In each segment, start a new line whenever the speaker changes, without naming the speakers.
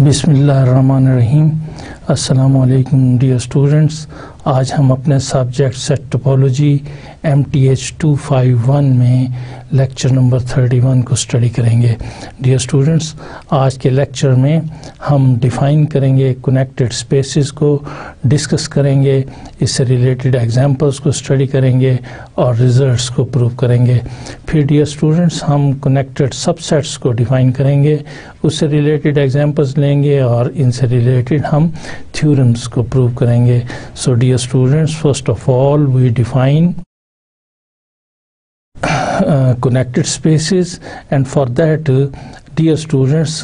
बिस्मिल्लाहिर्रहमानिर्रहीम। अस्सलामु अलैकुम डियर स्टूडेंट्स। आज हम अपने सब्जेक्ट सेट टोपोलॉजी MTH 251 में लेक्चर नंबर 31 को स्टडी करेंगे। डियर स्टूडेंट्स, आज के लेक्चर में हम डिफ़ाइन करेंगे कनेक्टेड स्पेसेस को, डिस्कस करेंगे, इससे रिलेटेड एग्जांपल्स को स्टडी करेंगे और रिजल्ट्स को प्रूव करेंगे। फिर डियर स्टूडेंट्स, हम कनेक्टेड सबसेट्स को डिफ़ाइन करेंगे, उससे रिलेटेड एग्जांपल्स लेंगे और इनसे रिलेटेड हम थ्योरम्स को प्रूव करेंगे। So dear students, first of all we define connected spaces, and for that dear students,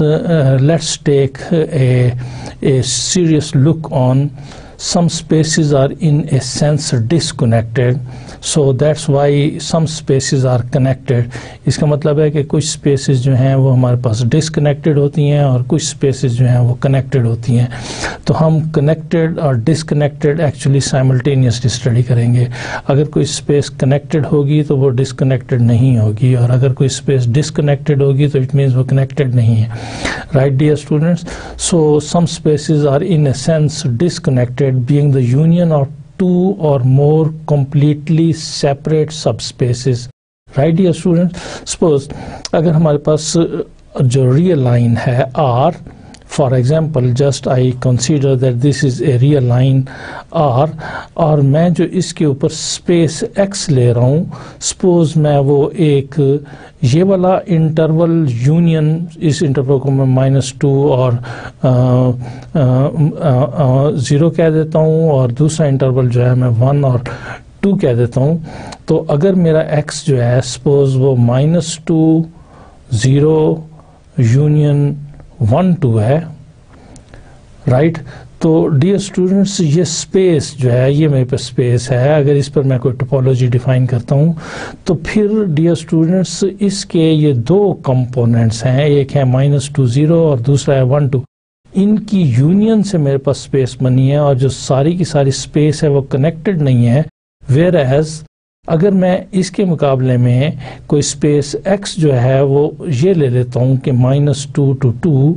let's take a serious look on some spaces are in a sense disconnected, so that's why some spaces are connected। इसका मतलब है कि कुछ spaces जो हैं वो हमारे पास डिसकनेक्टेड होती हैं और कुछ स्पेसेस जो हैं वो कनेक्टेड होती हैं। तो हम कनेक्टेड और डिसकनेक्टेड एक्चुअली साइमल्टेनियसली स्टडी करेंगे। अगर कोई स्पेस कनेक्टेड होगी तो वो डिसकनेक्टेड नहीं होगी, और अगर कोई स्पेस डिसकनेक्टेड होगी तो इट मीन्स वो कनेक्टेड नहीं है। Right dear students, so some spaces are in a sense disconnected being the union of two or more completely separate subspaces। right dear students, suppose अगर हमारे पास जो real line है R, for example just I consider that this is a real line R, और मैं जो इसके ऊपर स्पेस x ले रहा हूँ, suppose मैं वो एक ये वाला इंटरवल यूनियन, इस इंटरवल को मैं -2 और 0 कह देता हूँ, और दूसरा इंटरवल जो है मैं 1 और 2 कह देता हूँ। तो अगर मेरा x जो है सपोज वो -2 0 यूनियन 1 2 है, राइट। तो डियर स्टूडेंट्स, ये स्पेस जो है ये मेरे पास स्पेस है। अगर इस पर मैं कोई टोपोलॉजी डिफाइन करता हूँ तो फिर डियर स्टूडेंट्स इसके ये दो कंपोनेंट्स हैं, एक है -2 0 और दूसरा है 1 2। इनकी यूनियन से मेरे पास स्पेस बनी है, और जो सारी की सारी स्पेस है वो कनेक्टेड नहीं है। वेयर एज अगर मैं इसके मुकाबले में कोई स्पेस x जो है वो ये ले लेता हूँ कि -2 to 2,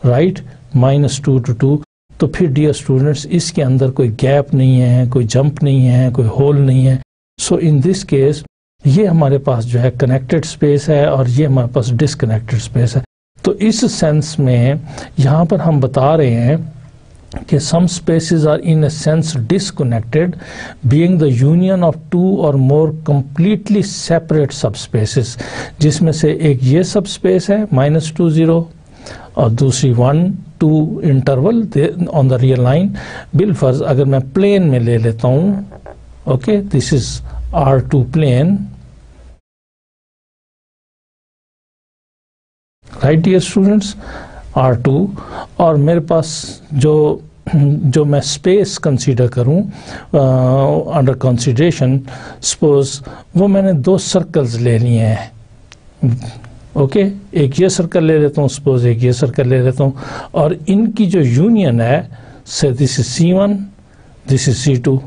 राइट, -2 to 2, तो फिर डियर स्टूडेंट्स इसके अंदर कोई गैप नहीं है, कोई जंप नहीं है, कोई होल नहीं है। सो इन दिस केस ये हमारे पास जो है कनेक्टेड स्पेस है और ये हमारे पास डिसकनेक्टेड स्पेस है। तो इस सेंस में यहाँ पर हम बता रहे हैं कि some spaces are in a sense disconnected being the union of two or more completely separate subspaces, जिसमें से एक ये सबस्पेस है -2 0 और दूसरी 1 2 interval on the real line. बिलफर्ज अगर मैं प्लेन में ले लेता हूँ, okay, this is R2 plane, right dear students, R2, और मेरे पास जो मैं स्पेस कंसीडर करूं अंडर कंसीडरेशन, सपोज वो मैंने दो सर्कल्स ले लिए हैं, ओके, एक ये सर्कल ले लेता हूँ, सपोज एक ये सर्कल ले लेता हूँ, और इनकी जो यूनियन है से this is C1, this is C2,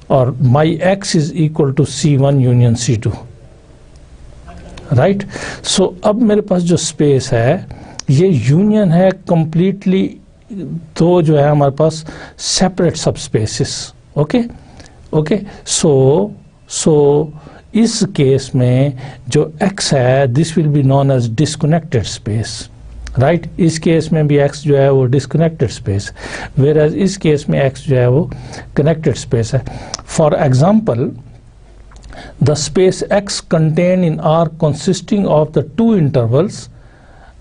और my x is equal to C1 union C2, right. So अब मेरे पास जो स्पेस है ये यूनियन है कंप्लीटली दो जो है हमारे पास separate subspaces, okay okay. So इस केस में जो x है this will be known as disconnected space, right. इस केस में भी x जो है वो डिस्कनेक्टेड स्पेस, वेयर एज इस केस में x जो है वो कनेक्टेड स्पेस है। For example the space x contain in R consisting of the two intervals.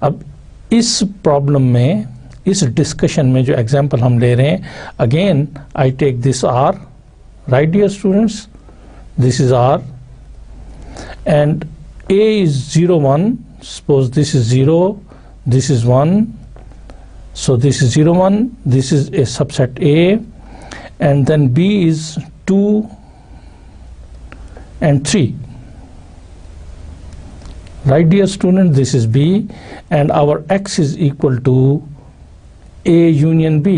अब इस प्रॉब्लम में, इस डिस्कशन में जो एग्जाम्पल हम ले रहे हैं, again I take this R, right dear students, this is R and A is 0 1, suppose this is 0, this is 1, so this is 0 1, this is a subset A, and then B is 2 and 3, right dear student, this is B, and our x is equal to A union B,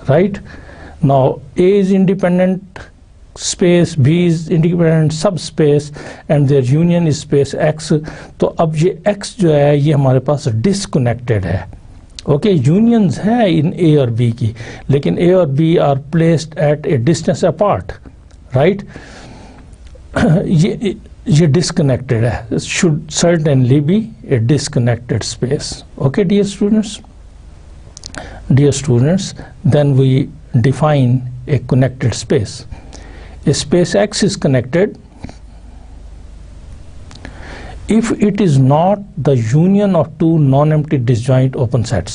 right. Now A is independent space, B is independent subspace, and their union is space X। तो अब ये X जो है ये हमारे पास disconnected है, okay, unions है इन ए और बी की, लेकिन ए और B are placed at a distance apart, right. ये डिस्कनेक्टेड है, should certainly be a disconnected space. Okay dear students, then we define a connected space. A space X is connected if it is not the union of two non-empty disjoint open sets.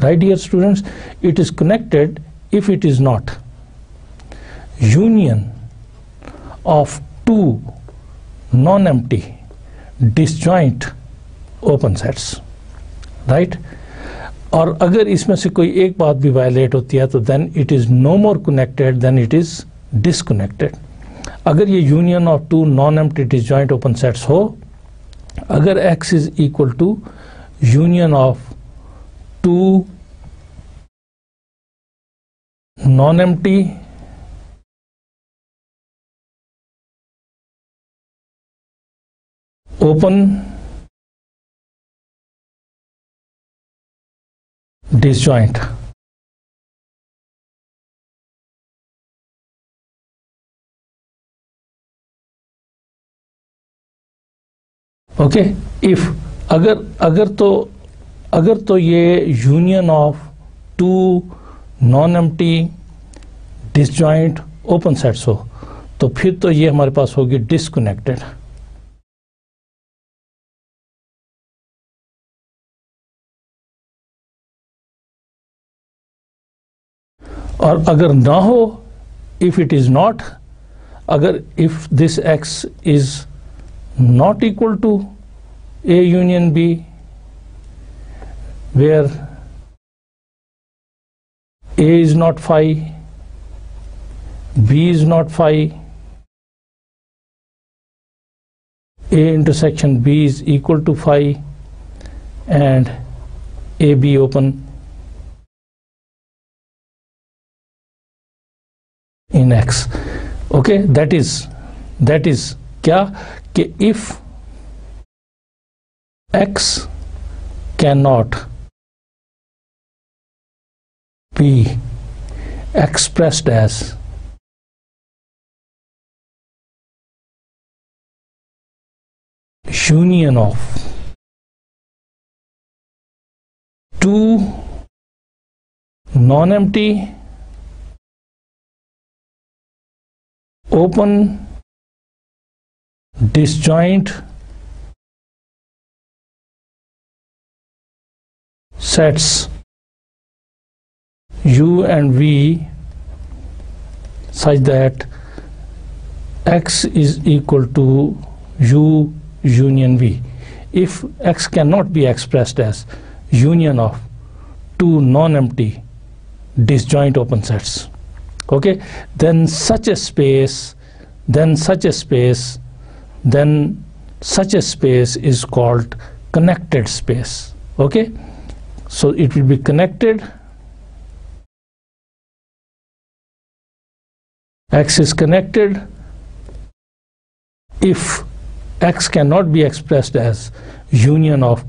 Right dear students, it is connected if it is not union of two non-empty disjoint open sets, right? और अगर इसमें से कोई एक बात भी violet होती है तो then it is no more connected then it is disconnected. अगर ये union of two non empty disjoint open sets हो, अगर x is equal to union of two non empty open disjoint, okay, if अगर तो ये union of two non empty disjoint open sets हो तो फिर तो ये हमारे पास होगी डिसकनेक्टेड। और अगर ना हो, इफ इट इज नॉट, अगर if this x is not equal to A union B, where A is not phi, B is not phi, A intersection B is equal to phi, and AB open in X. Okay, that is क्या कि if X cannot be expressed as union of two non-empty open disjoint sets U and V such that X is equal to U union V. If X cannot be expressed as union of two non-empty disjoint open sets, okay, then such a space is called connected space. Okay, so it will be connected. X is connected if X cannot be expressed as union of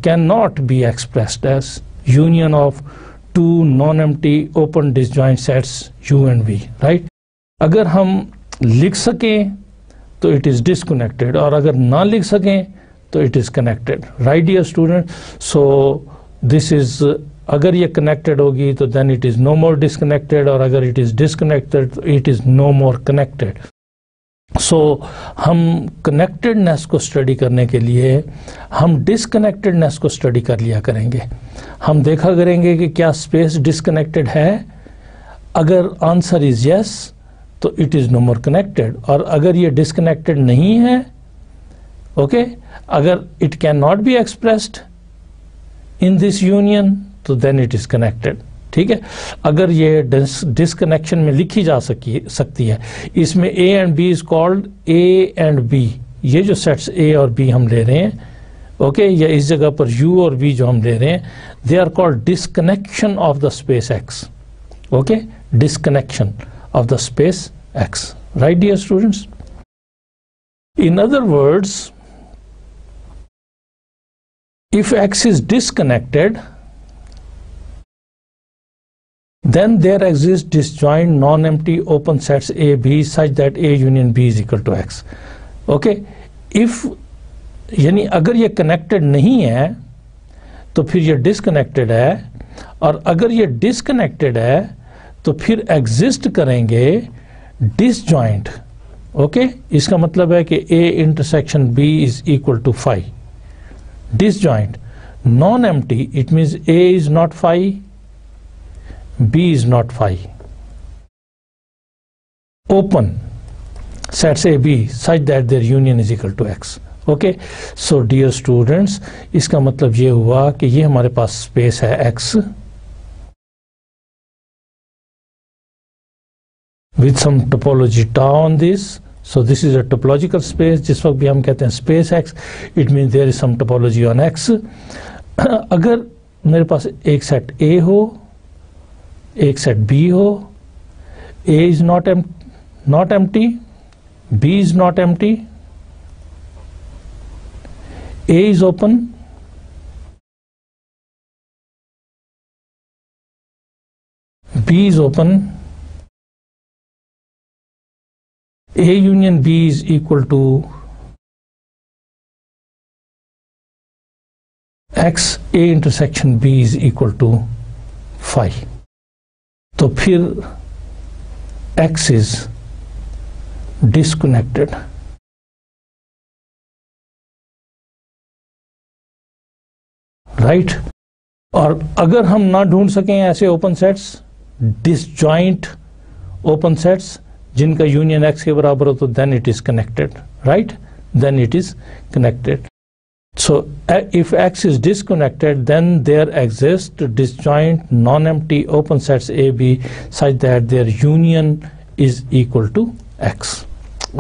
two non-empty open disjoint sets U and V, right? अगर हम लिख सकें तो it is disconnected, और अगर ना लिख सकें तो it is connected, right dear student? So this is अगर ये connected होगी तो then it is no more disconnected, और अगर it is disconnected तो it is no more connected. So हम connectedness को स्टडी करने के लिए हम disconnectedness को स्टडी कर लिया करेंगे। हम देखा करेंगे कि क्या स्पेस डिस्कनेक्टेड है। अगर आंसर इज यस तो it is no more connected, और अगर ये डिस्कनेक्टेड नहीं है, ओके, अगर it can not be expressed in this union तो देन इट इज कनेक्टेड। ठीक है, अगर ये डिस्कनेक्शन में लिखी जा सकती है, इसमें A and B is called A and B, ये जो सेट्स ए और बी हम ले रहे हैं, ओके, या इस जगह पर u और v जो हम ले रहे हैं, they are called disconnection of the space x. Okay, disconnection of the space x, right dear students? In other words, if x is disconnected, then there exists disjoint non-empty open sets A B such that A union B is equal to X. Okay, if यानी अगर ये connected नहीं है तो फिर ये disconnected है, और अगर ये डिसकनेक्टेड है तो फिर एग्जिस्ट करेंगे डिसजॉइंट. ओके, इसका मतलब है कि A intersection B is equal to phi. Disjoint non empty, it means A is not phi, B is not phi. Open sets A B such that their union is equal to X. Okay, so dear students, इसका मतलब ये हुआ कि ये हमारे पास space है X with some topology tau on this. So this is a topological space. जिस वक्त भी हम कहते हैं space X, it means there is some topology on X. अगर मेरे पास एक सेट A हो, एक सेट B हो, A is not empty, B is not empty, A is open, B is open, A union B is equal to X, A intersection B is equal to phi. तो फिर X is disconnected. Right और अगर हम ना ढूंढ सकें ऐसे open sets, disjoint open sets जिनका यूनियन X के बराबर हो, तो then it is connected. Right, then it is connected. So if X is disconnected, then there exist disjoint non-empty open sets A, B such that their union is equal to X.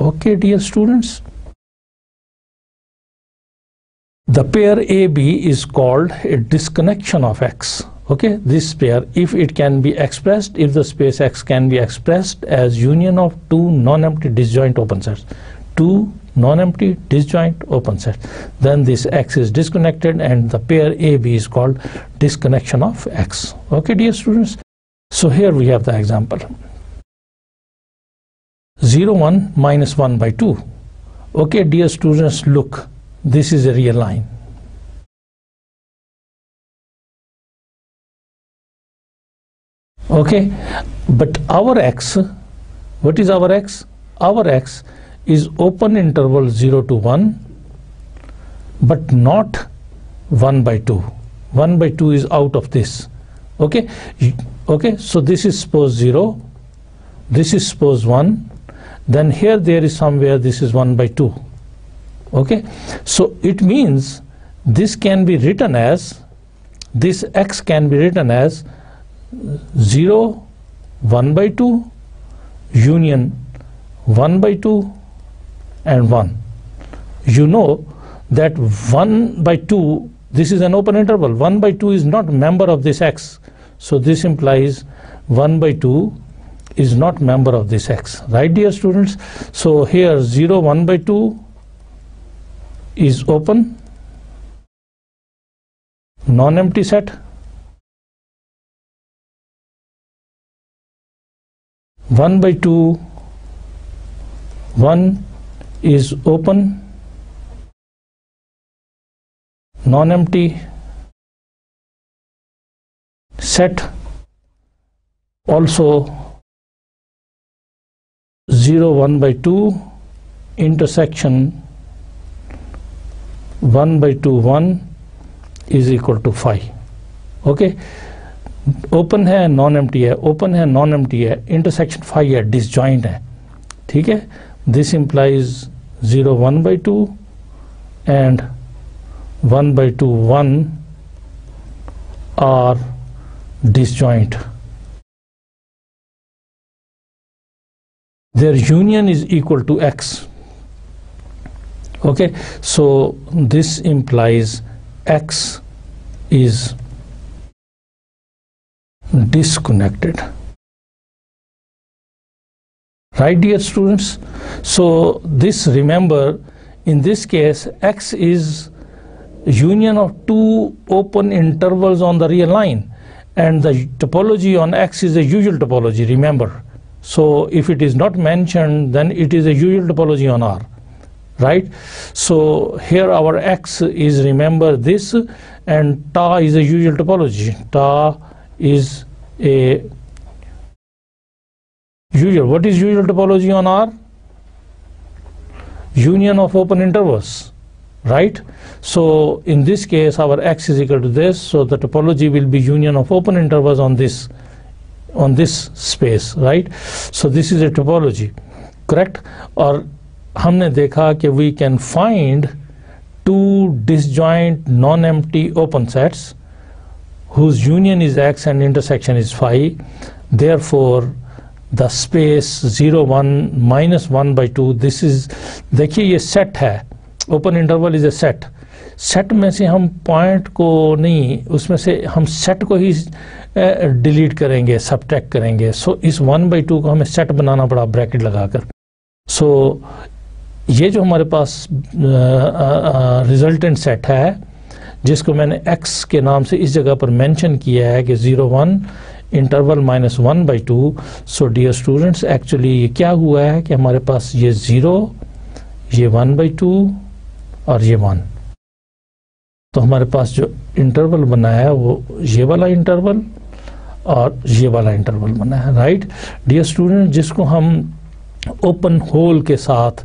Okay, dear students. The pair AB is called a disconnection of X. Okay, this pair, if it can be expressed, if the space X can be expressed as union of two non-empty disjoint open sets, two non-empty disjoint open sets, then this X is disconnected and the pair AB is called disconnection of X. Okay, dear students. So here we have the example. 0, 1 minus 1 by 2. Okay, dear students, look, this is a real line. Okay, but our X, what is our X? Our X is open interval 0 to 1, but not 1 by 2. 1 by 2 is out of this. Okay, okay, so this is suppose 0, this is suppose 1, then here there is somewhere this is 1 by 2. Okay, so it means this can be written as, this X can be written as 0, 1 by 2, union 1 by 2 and 1. You know that 1 by 2, this is an open interval, 1 by 2 is not member of this X. So this implies 1 by 2 is not member of this X. Right, dear students? So here 0, 1 by 2 is open, non-empty set. 1 by 2, 1 is open, non-empty set. Also 0, 1 by 2 intersection 1 by 2, 1 is equal to phi. Okay, open है non empty है, open है non empty है, intersection phi है, disjoint है. ठीक है, this implies 0, 1 by 2 and 1 by 2, 1 are disjoint. Their union is equal to X. Okay, so this implies X is disconnected. Right, dear students? So this, remember, in this case X is union of two open intervals on the real line, and the topology on X is a usual topology, remember. So if it is not mentioned, then it is a usual topology on R, right? So here our X is, remember this, and ta is a usual topology. Ta is a usual. What is usual topology on R? Union of open intervals, right? So in this case our X is equal to this, so the topology will be union of open intervals on this space, right? So this is a topology, correct? और हमने देखा कि we can find two disjoint non-empty open sets whose union is X and intersection is phi. Therefore the space 0 1 minus 1 by 2, this is, देखिए ये set है, open interval is a set. Set में से हम पॉइंट को नहीं, उसमें से हम सेट को ही डिलीट करेंगे, सबट्रैक्ट करेंगे. सो इस 1/2 को हमें सेट बनाना पड़ा ब्रैकेट लगाकर. सो ये जो हमारे पास रिजल्टेंट सेट है, जिसको मैंने x के नाम से इस जगह पर मेंशन किया है कि 0 1 interval minus 1/2. So dear students, actually ये क्या हुआ है कि हमारे पास ये 0, ये 1/2 और ये 1. तो हमारे पास जो इंटरवल बना है वो ये वाला इंटरवल और ये वाला इंटरवल बना है, राइट डियर स्टूडेंट, जिसको हम ओपन होल के साथ,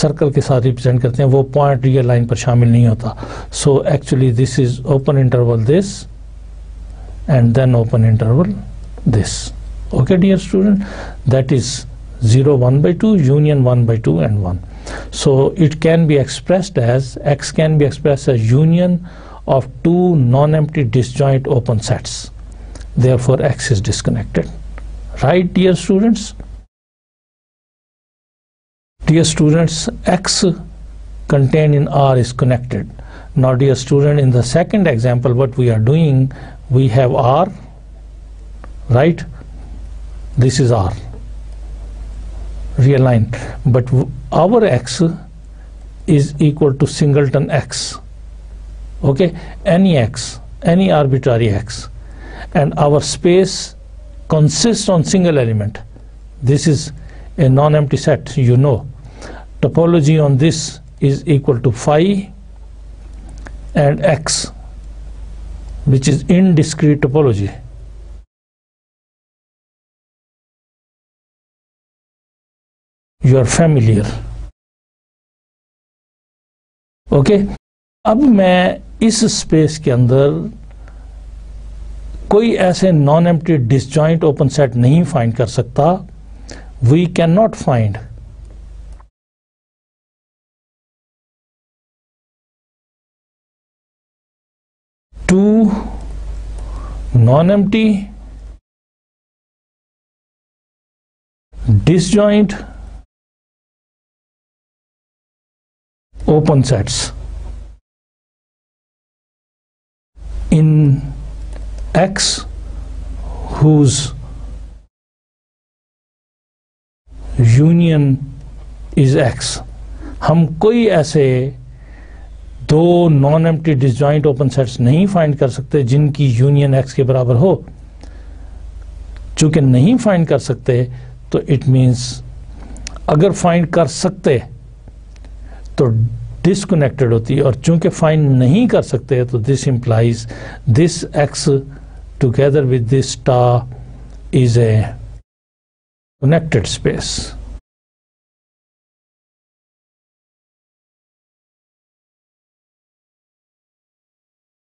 सर्कल के साथ रिप्रेजेंट करते हैं. वो पॉइंट रियल लाइन पर शामिल नहीं होता. So actually this is open interval this and then open interval this. Okay dear student, that is 0 1/2 union 1/2 and 1. So it can be expressed as, X can be expressed as union of two non-empty disjoint open sets. Therefore X is disconnected, right dear students? Dear students, X contained in R is connected. Now dear student, in the second example what we are doing, we have R, right? This is R, real line, but our X is equal to singleton X, okay? Any X, any arbitrary X, and our space consists on single element. This is a non-empty set, you know. Topology on this is equal to phi and X, which is indiscrete topology. You are familiar, okay? अब मैं इस space के अंदर कोई ऐसे non empty disjoint open set नहीं find कर सकता. We can not find two non-empty disjoint open sets in X whose union is X. हम कोई ऐसे दो non empty disjoint open sets नहीं फाइंड कर सकते जिनकी यूनियन X के बराबर हो. चूंकि नहीं फाइंड कर सकते तो इट मींस, अगर फाइंड कर सकते तो डिसकनेक्टेड होती, और चूंकि फाइंड नहीं कर सकते तो this implies this X together with this टा is a connected space.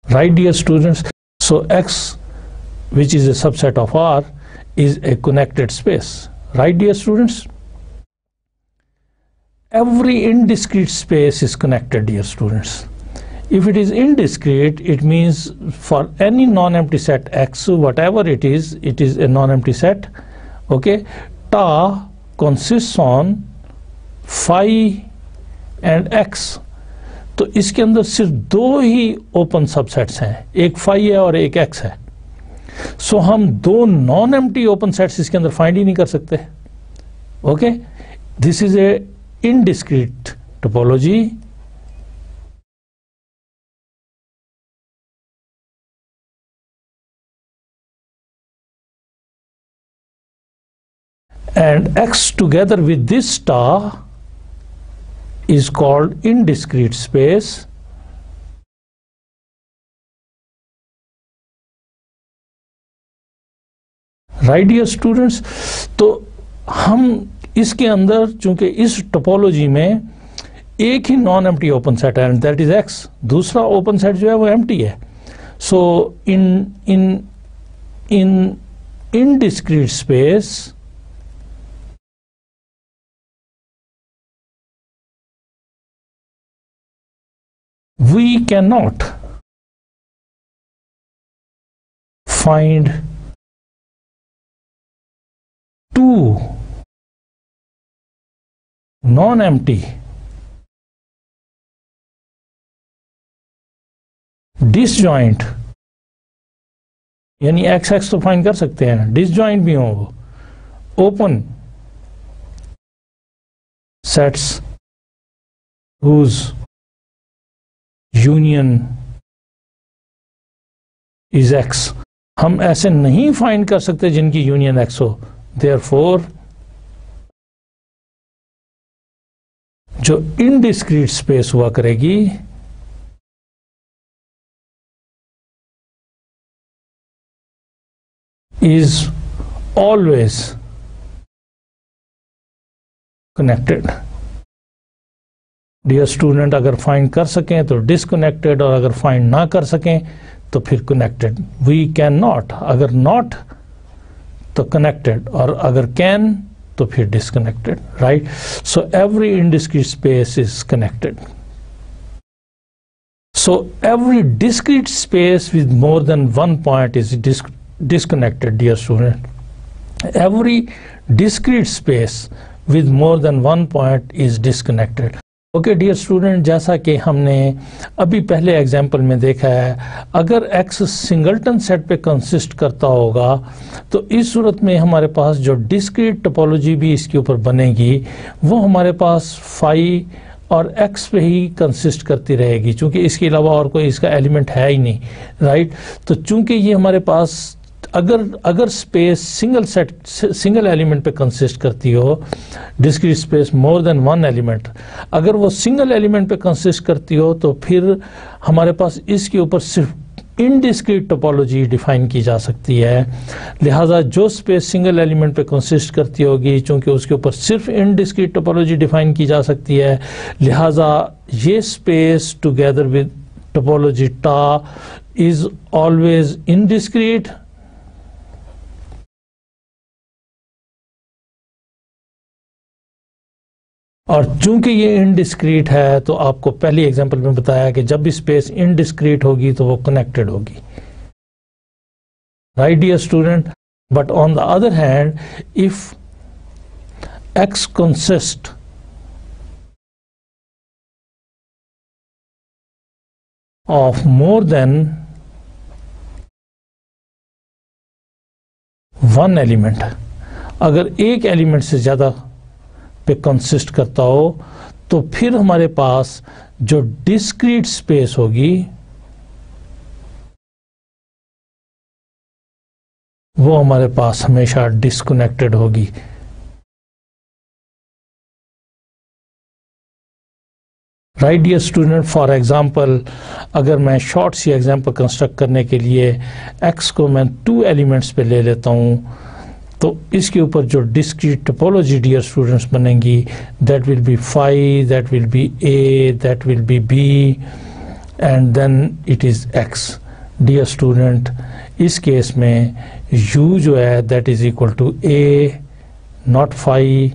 Right dear students, so X, which is a subset of R, is a connected space, right dear students? Every indiscrete space is connected, dear students. If it is indiscrete, it means for any non-empty set X, whatever it is a non-empty set, okay? Ta consists on phi and X. तो इसके अंदर सिर्फ दो ही open subsets हैं, एक phi है और एक एक्स है. सो हम दो नॉन एम्प्टी ओपन सेट्स इसके अंदर फाइंड ही नहीं कर सकते. Okay, this is a indiscrete topology and x together with this star is called indiscrete space. Right dear students, तो हम इसके अंदर चूंकि इस टोपोलॉजी में एक ही नॉन एम्प्टी ओपन सेट है, दैट इज एक्स, दूसरा ओपन सेट जो है वो एम्प्टी है. So in indiscrete space, we cannot find two non-empty disjoint, यानी एक्स एक्स तो फाइंड कर सकते हैं, डिसजॉइंट भी हो वो, open sets whose union is X. हम ऐसे नहीं फाइंड कर सकते जिनकी यूनियन एक्स हो. देयरफॉर जो इनडिस्क्रीट स्पेस हुआ करेगी is always connected. Dear student, अगर फाइंड कर सकें तो डिसकनेक्टेड, और अगर फाइंड ना कर सकें तो फिर कनेक्टेड. वी कैन नॉट, अगर नॉट तो कनेक्टेड, और अगर कैन तो फिर disconnected. Right. So every indiscrete space is connected. So every discrete space with more than one point is disconnected, dear student. Every discrete space with more than one point is disconnected. Okay, dear student, जैसा कि हमने अभी पहले example में देखा है, अगर x singleton set पे कंसिस्ट करता होगा तो इस सूरत में हमारे पास जो डिस्क्रीट टोपोलॉजी भी इसके ऊपर बनेगी वो हमारे पास फाई और x पे ही कंसिस्ट करती रहेगी, चूंकि इसके अलावा और कोई इसका एलिमेंट है ही नहीं. राइट. तो चूंकि ये हमारे पास अगर स्पेस सिंगल एलिमेंट पे कंसिस्ट करती हो, डिस्क्रीट स्पेस मोर देन वन एलिमेंट, अगर वो सिंगल एलिमेंट पे कंसिस्ट करती हो तो फिर हमारे पास इसके ऊपर सिर्फ इनडिस्क्रीट टोपोलॉजी डिफाइन की जा सकती है. लिहाजा जो स्पेस सिंगल एलिमेंट पे कंसिस्ट करती होगी, चूंकि उसके ऊपर सिर्फ इनडिस्क्रीट टोपोलॉजी डिफाइन की जा सकती है, लिहाजा ये स्पेस टुगेदर विद टोपोलॉजी टा इज ऑलवेज इनडिस्क्रीट. और चूंकि ये इनडिस्क्रीट है तो आपको पहली एग्जांपल में बताया कि जब भी स्पेस इनडिस्क्रीट होगी तो वो कनेक्टेड होगी. Right dear student. But on the other hand, if X consist of more than one element, अगर एक एलिमेंट से ज्यादा पे कंसिस्ट करता हो तो फिर हमारे पास जो डिस्क्रीट स्पेस होगी वो हमारे पास हमेशा डिस्कनेक्टेड होगी. Right dear student. For example, अगर मैं शॉर्ट सी एग्जांपल कंस्ट्रक्ट करने के लिए एक्स को मैं 2 एलिमेंट्स पे ले लेता हूं, तो इसके ऊपर जो डिस्क्रीट टोपोलॉजी डियर स्टूडेंट्स बनेंगी, that will be phi, that will be A, that will be B, and then it is X. Dear student, इस केस में u जो है that is equal to A not phi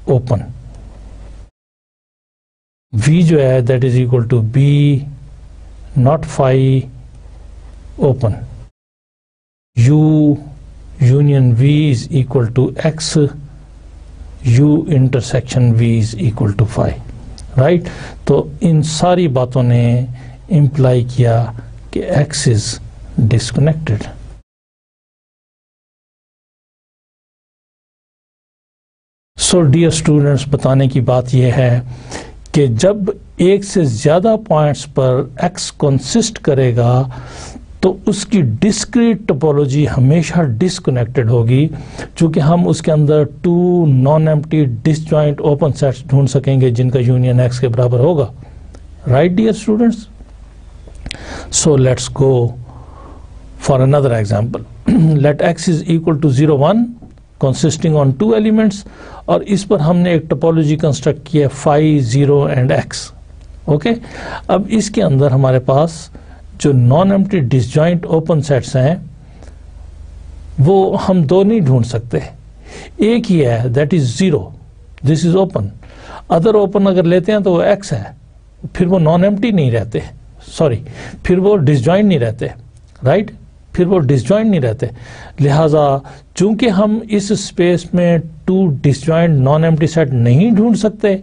open, v जो है that is equal to b not phi open, u union v is equal to x, u intersection v is equal to phi. Right. तो इन सारी बातों ने imply किया कि x is disconnected. So dear students, बताने की बात यह है कि जब एक से ज्यादा पॉइंट्स पर x कंसिस्ट करेगा तो उसकी डिस्क्रीट टोपोलॉजी हमेशा डिसकनेक्टेड होगी, क्योंकि हम उसके अंदर two non empty disjoint open sets ढूंढ सकेंगे जिनका यूनियन एक्स के बराबर होगा। Right dear students, so let's go for another example. Let X is equal to 0 1 consisting on 2 elements, और इस पर हमने एक टोपोलॉजी कंस्ट्रक्ट किया फाई 0 एंड एक्स। ओके, अब इसके अंदर हमारे पास जो non empty disjoint open sets हैं वो हम दो नहीं ढूंढ सकते, एक ही है, that is 0, this is open. Other open अगर लेते हैं तो वो एक्स है, फिर वो नॉन एम्प्टी नहीं रहते, सॉरी, फिर वो डिसजॉइंट नहीं रहते, राइट, फिर वो डिसजॉइंट नहीं रहते। लिहाजा चूंकि हम इस स्पेस में 2 डिसजॉइंट नॉन एम्प्टी सेट नहीं ढूंढ सकते,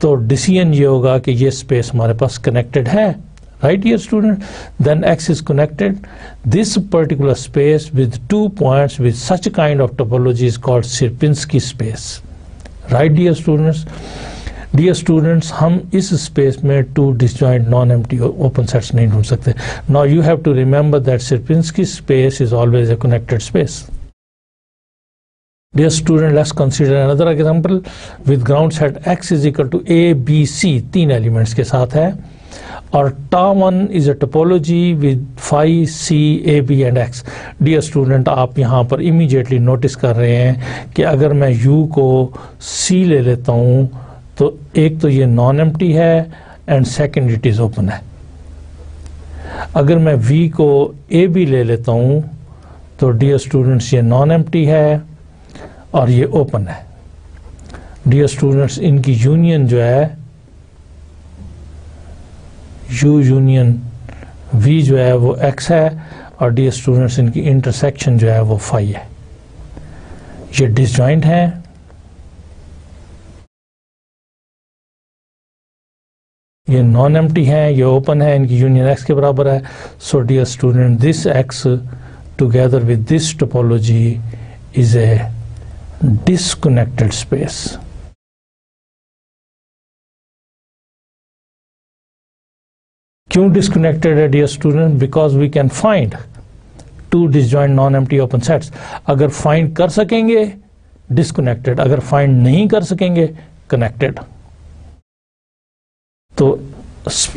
तो डिसीजन ये होगा कि ये स्पेस हमारे पास कनेक्टेड है। Right, dear student, then X is connected. This particular space with 2 points with such a kind of topology is called Sierpinski space. Right, dear students? Dear students, हम इस space में 2 disjoint non-empty open sets नहीं ढूंढ सकते. Now you have to remember that Sierpinski space is always a connected space. Dear student, let's consider another example with ground set X is equal to A, B, C, 3 elements के साथ है, और टा1 is a topology with phi c a b and x. Dear student, आप यहाँ पर immediately notice कर रहे हैं कि अगर मैं u को c ले लेता हूँ तो एक तो ये नॉन एम्प्टी है and second it is open है। अगर मैं v को a b ले लेता हूँ तो डियर स्टूडेंट्स ये नॉन एम्प्टी है और ये ओपन है। डियर स्टूडेंट्स, इनकी यूनियन जो है u यूनियन v जो है वो x है, और डियर स्टूडेंट्स इनकी इंटरसेक्शन जो है वो फाई है। ये डिसजॉइंट है, ये नॉन एम्प्टी है, ये ओपन है, इनकी यूनियन x के बराबर है। So dear student, this x together with this topology is a disconnected space. क्यों डिसकनेक्टेड है dear student? Because we can find 2 disjoint non empty open sets. अगर फाइंड कर सकेंगे डिसकनेक्टेड, अगर फाइंड नहीं कर सकेंगे कनेक्टेड। तो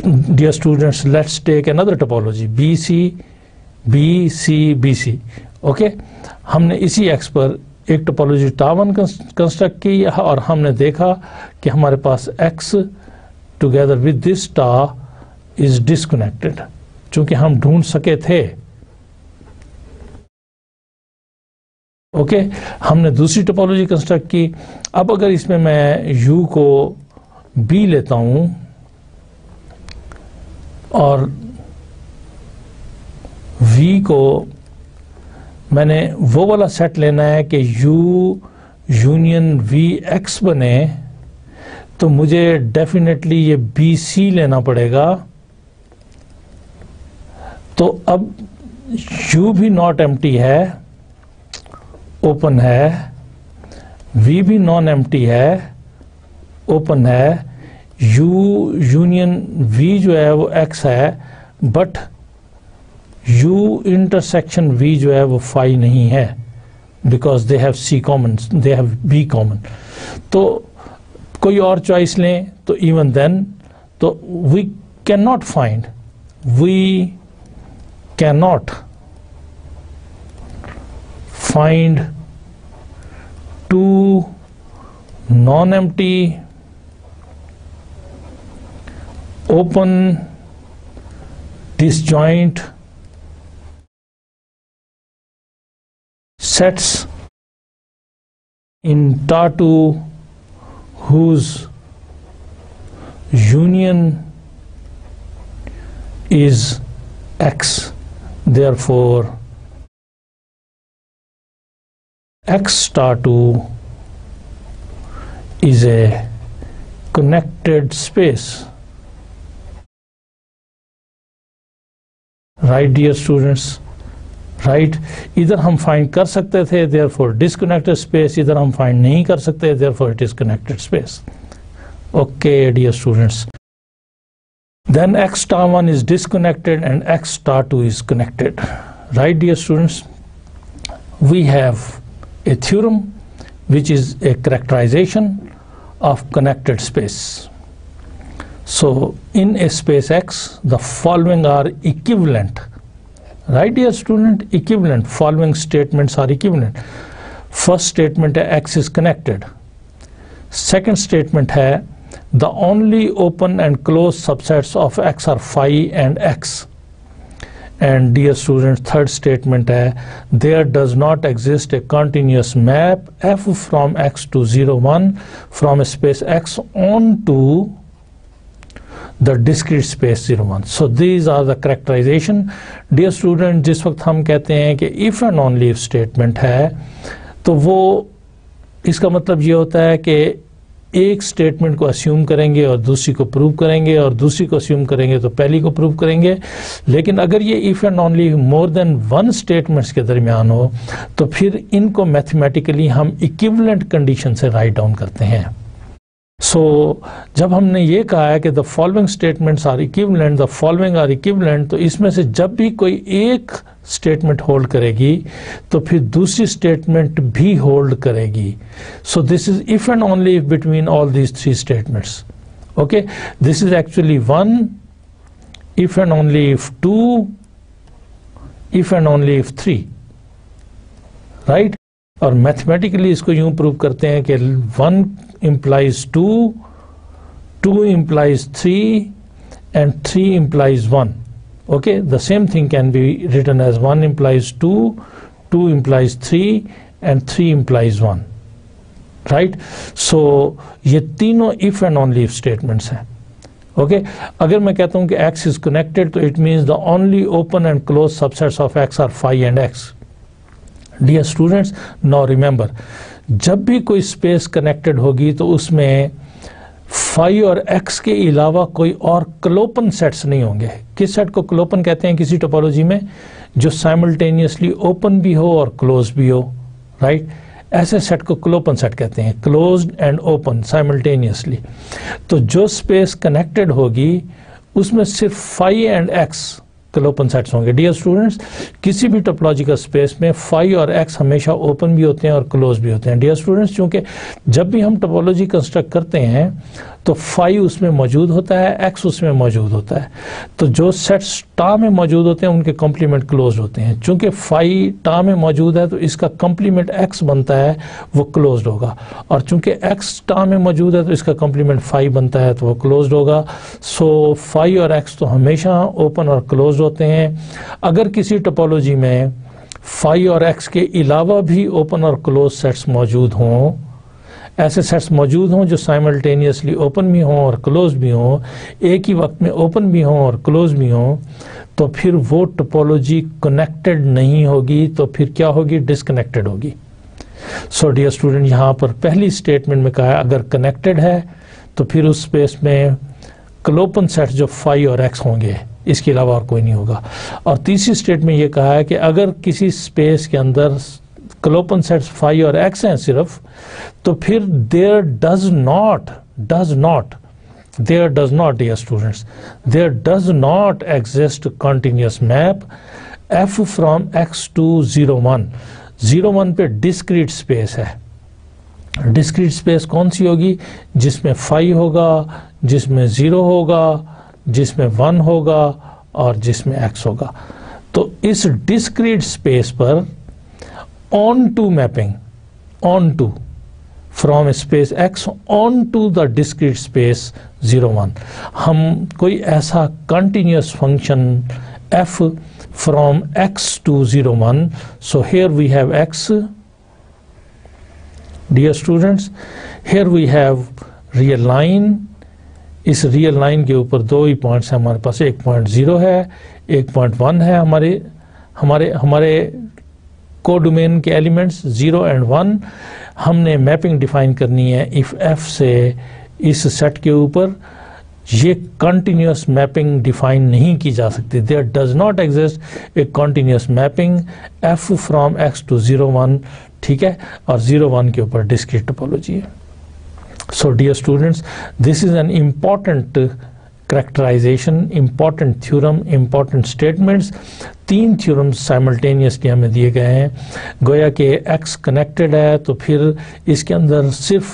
dear students, let's take another topology B C B C B C. Okay, हमने इसी एक्स पर एक टोपोलॉजी टा1 कंस्ट्रक्ट की और हमने देखा कि हमारे पास एक्स टुगेदर विद दिस टा इज डिसकनेक्टेड, चूंकि हम ढूंढ सके थे। ओके, हमने दूसरी टोपोलॉजी कंस्ट्रक्ट की। अब अगर इसमें मैं u को b लेता हूं और v को मैंने वो वाला सेट लेना है कि u यूनियन v x बने, तो मुझे डेफिनेटली ये बी सी लेना पड़ेगा। तो अब u भी नॉट एम्प्टी है, ओपन है, v भी नॉन एम्प्टी है, ओपन है, u यूनियन v जो है वो x है, बट u इंटरसेक्शन v जो है वो फाई नहीं है, because they have c common, they have b common. तो कोई और चॉइस लें तो इवन देन, तो we can not find, we cannot find 2 non-empty open disjoint sets in TA2 whose union is X. Therefore, X star 2 is a connected space. Right, dear students? Right? इधर हम find कर सकते थे, therefore disconnected space, इधर हम find नहीं कर सकते, therefore it is connected space. Okay, dear students. then x star 1 is disconnected and x star 2 is connected. Right, dear students? We have a theorem which is a characterization of connected space. So in a space X, the following are equivalent. Right, dear student? Equivalent. Following statements are equivalent. First statement है X is connected. Second statement है the only open and closed subsets of X are phi and X. And dear students, third statement है there does not exist a continuous map f from X to 0 1 from a space X onto the discrete space 0 1. So these are the characterization. Dear student, जिस वक्त हम कहते हैं कि if and only if statement है तो वो इसका मतलब ये होता है कि एक स्टेटमेंट को अस्यूम करेंगे और दूसरी को प्रूव करेंगे और दूसरी को अस्यूम करेंगे तो पहली को प्रूव करेंगे। लेकिन अगर ये if and only more than one statements के दरमियान हो तो फिर इनको मैथमेटिकली हम इक्विवेलेंट कंडीशन से राइट डाउन करते हैं। सो जब हमने ये कहा है कि the following statements are equivalent, the following are equivalent, तो इसमें से जब भी कोई एक स्टेटमेंट होल्ड करेगी तो फिर दूसरी स्टेटमेंट भी होल्ड करेगी। सो this is if and only if between all these three statements. Okay, this is actually one, if and only if two, if and only if three. Right, और mathematically इसको यूं prove करते हैं कि 1 implies 2, 2 implies 3 and 3 implies 1. Okay, the same thing can be written as 1 implies 2, 2 implies 3 and 3 implies 1. Right? So ये तीनों if and only if statements हैं। Okay, अगर मैं कहता हूँ कि x is connected तो it means the only open and closed subsets of x are phi and x. Dear students, now remember, जब भी कोई स्पेस कनेक्टेड होगी तो उसमें फाई और एक्स के अलावा कोई और क्लोपन सेट्स नहीं होंगे। किस सेट को क्लोपन कहते हैं किसी टोपोलॉजी में? जो साइमल्टेनियसली ओपन भी हो और क्लोज भी हो। राइट, ऐसे सेट को क्लोपन सेट कहते हैं, क्लोज्ड एंड ओपन साइमल्टेनियसली। तो जो स्पेस कनेक्टेड होगी उसमें सिर्फ फाई एंड एक्स क्लोपन सेट्स होंगे। डियर स्टूडेंट्स, किसी भी टोपोलॉजिकल स्पेस में फाई और एक्स हमेशा ओपन भी होते हैं और क्लोज भी होते हैं। डियर स्टूडेंट्स, क्योंकि जब भी हम टोपोलॉजी कंस्ट्रक्ट करते हैं तो फाई उसमें मौजूद होता है, एक्स उसमें मौजूद होता है। तो जो सेट्स टा में मौजूद होते हैं उनके कॉम्प्लीमेंट क्लोज होते हैं। चूंकि फाई टा में मौजूद है तो इसका कॉम्प्लीमेंट एक्स बनता है, वो क्लोज्ड होगा। और चूंकि एक्स टा में मौजूद है तो इसका कॉम्प्लीमेंट फाई बनता है तो वो क्लोज्ड होगा। सो फाई और एक्स तो हमेशा ओपन और क्लोज होते हैं। अगर किसी टोपोलॉजी में फाई और एक्स के अलावा भी ओपन और क्लोज सेट्स मौजूद हों, ऐसे सेट्स मौजूद हों जो साइमल्टेनियसली ओपन भी हों और क्लोज भी हों, एक ही वक्त में ओपन भी हों और क्लोज भी हों, तो फिर वो टोपोलॉजी कनेक्टेड नहीं होगी, तो फिर क्या होगी? डिसकनेक्टेड होगी। सो डियर स्टूडेंट, यहाँ पर पहली स्टेटमेंट में कहा है अगर कनेक्टेड है तो फिर उस स्पेस में क्लोपन सेट्स जो फाई और एक्स होंगे, इसके अलावा और कोई नहीं होगा। और तीसरी स्टेट में ये कहा है कि अगर किसी स्पेस के अंदर क्लोपन सेट्स फाई और एक्स हैं सिर्फ, तो फिर there does not dear students, there does not exist continuous map F from X to 0 1। 0 1 पे डिस्क्रीट स्पेस है। डिस्क्रीट स्पेस कौन सी होगी? जिसमें फाई होगा, जिसमें 0 होगा, जिसमें 1 होगा और जिसमें x होगा। तो इस डिस्क्रीट स्पेस पर onto mapping, onto from space x onto the discrete space 0 1, हम कोई ऐसा continuous function f from x to 0 1, so here we have x, dear students, here we have real line। इस real line के ऊपर दो ही points हैं हमारे पास, 1.0 है, 1.1 है। हमारे कोडोमेन के एलिमेंट्स 0 and 1। हमने मैपिंग डिफाइन करनी है इफ एफ से इस सेट के ऊपर। ये कंटिन्यूअस मैपिंग डिफाइन नहीं की जा सकती। There does not exist a continuous mapping F from X to 0 1, ठीक है। और 0 1 के ऊपर डिस्क्रीट टोपोलॉजी है। So dear students, this is an important characterization, important theorem, important statements, 3 theorems simultaneously हमें दिए गए हैं। गोया कि एक्स कनेक्टेड है तो फिर इसके अंदर सिर्फ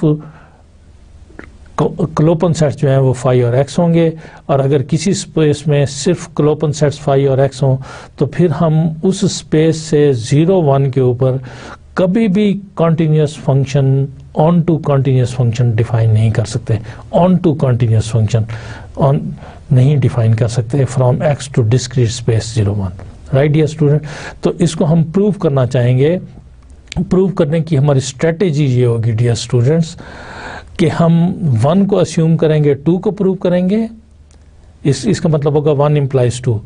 क्लोपन सेट्स जो हैं वो फाई और एक्स होंगे, और अगर किसी स्पेस में सिर्फ क्लोपन सेट्स फाई और एक्स हों तो फिर हम उस स्पेस से 0 1 के ऊपर कभी भी continuous function, onto continuous function define नहीं कर सकते। Onto continuous function on नहीं डिफाइन कर सकते from X to discrete space 0 1। Right dear student, तो इसको हम प्रूव करना चाहेंगे। प्रूव करने की हमारी स्ट्रेटेजी ये होगी डियर स्टूडेंट्स कि हम 1 को अस्यूम करेंगे, 2 को प्रूव करेंगे। इसका मतलब होगा 1 implies 2।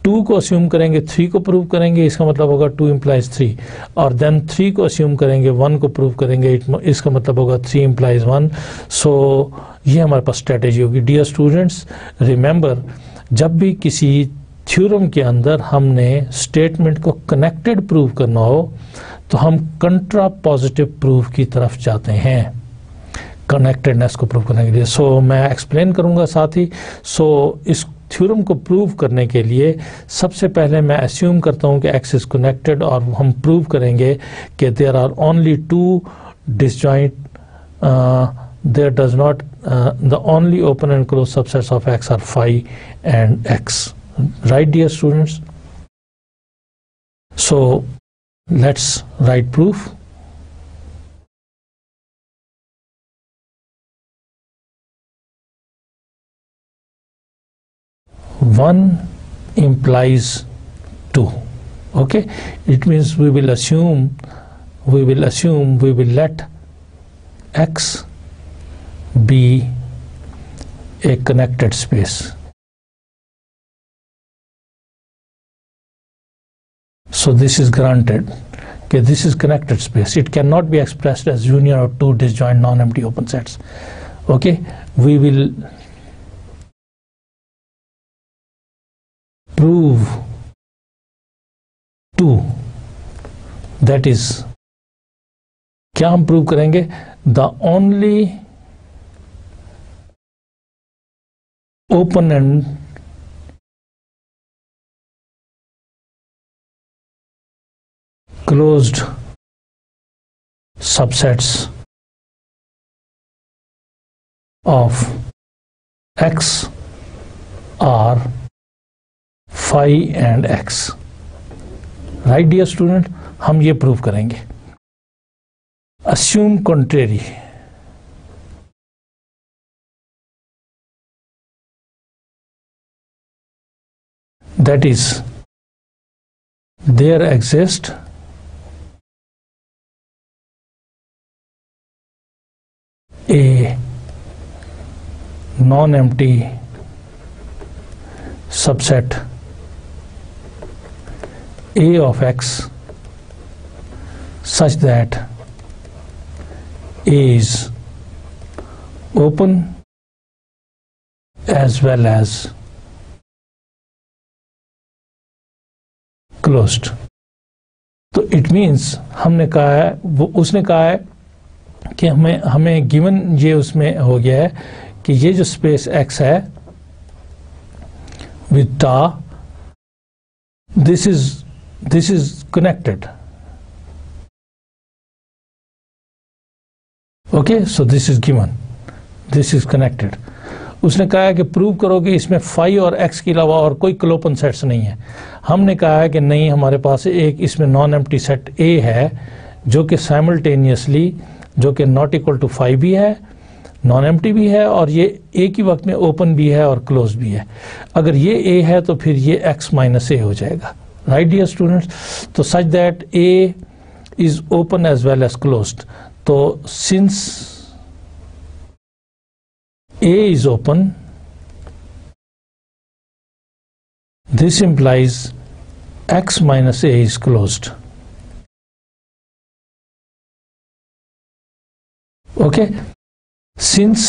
2 को अस्यूम करेंगे, 3 को प्रूव करेंगे, इसका मतलब होगा 2 implies 3। और देन 3 को अस्यूम करेंगे, 1 को प्रूव करेंगे, इसका मतलब होगा 3 implies 1। सो ये हमारे पास स्ट्रेटेजी होगी। डियर स्टूडेंट्स, रिमेंबर, जब भी किसी थ्योरम के अंदर हमने स्टेटमेंट को कनेक्टेड प्रूव करना हो तो हम कंट्रा पॉजिटिव प्रूफ की तरफ जाते हैं कनेक्टेडनेस को प्रूव करने के लिए। सो मैं एक्सप्लेन करूंगा साथ ही। सो इस थ्योरम को प्रूव करने के लिए सबसे पहले मैं अस्यूम करता हूं कि एक्स इज कनेक्टेड, और हम प्रूव करेंगे कि there are only 2 disjoint, there does not, the only open and close subsets of X are phi and X. Right dear students, so let's write proof. One implies 2. Okay, it means we will let X be a connected space. So this is granted. Okay, this is connected space. It cannot be expressed as union of 2 disjoint non-empty open sets. Okay, we will prove 2, that is, क्या हम prove करेंगे? The only open and closed subsets of X are phi and x. Right dear student, हम ये prove करेंगे। Assume contrary, that is there exist a non empty subset A of x such that A is open as well as closed. तो it means हमने कहा है, उसने कहा है कि हमें गिवन ये उसमें हो गया है कि ये जो स्पेस x है with ta, this is connected. Okay, so this is given, this is connected. उसने कहा है कि प्रूव करो कि इसमें फाई और एक्स के अलावा और कोई क्लोपन सेट्स नहीं है। हमने कहा है कि नहीं, हमारे पास एक इसमें नॉन एम्प्टी सेट ए है जो कि साइमल्टेनियसली, जो कि नॉट इक्वल टू फाई भी है, नॉन एम्प्टी भी है, और ये एक ही वक्त में ओपन भी है और क्लोज भी है। अगर ये ए है तो फिर ये एक्स माइनस ए हो जाएगा। राइट डियर स्टूडेंट्स, तो such that a is open as well as closed. तो since a is open, this implies x minus a is closed. Okay, since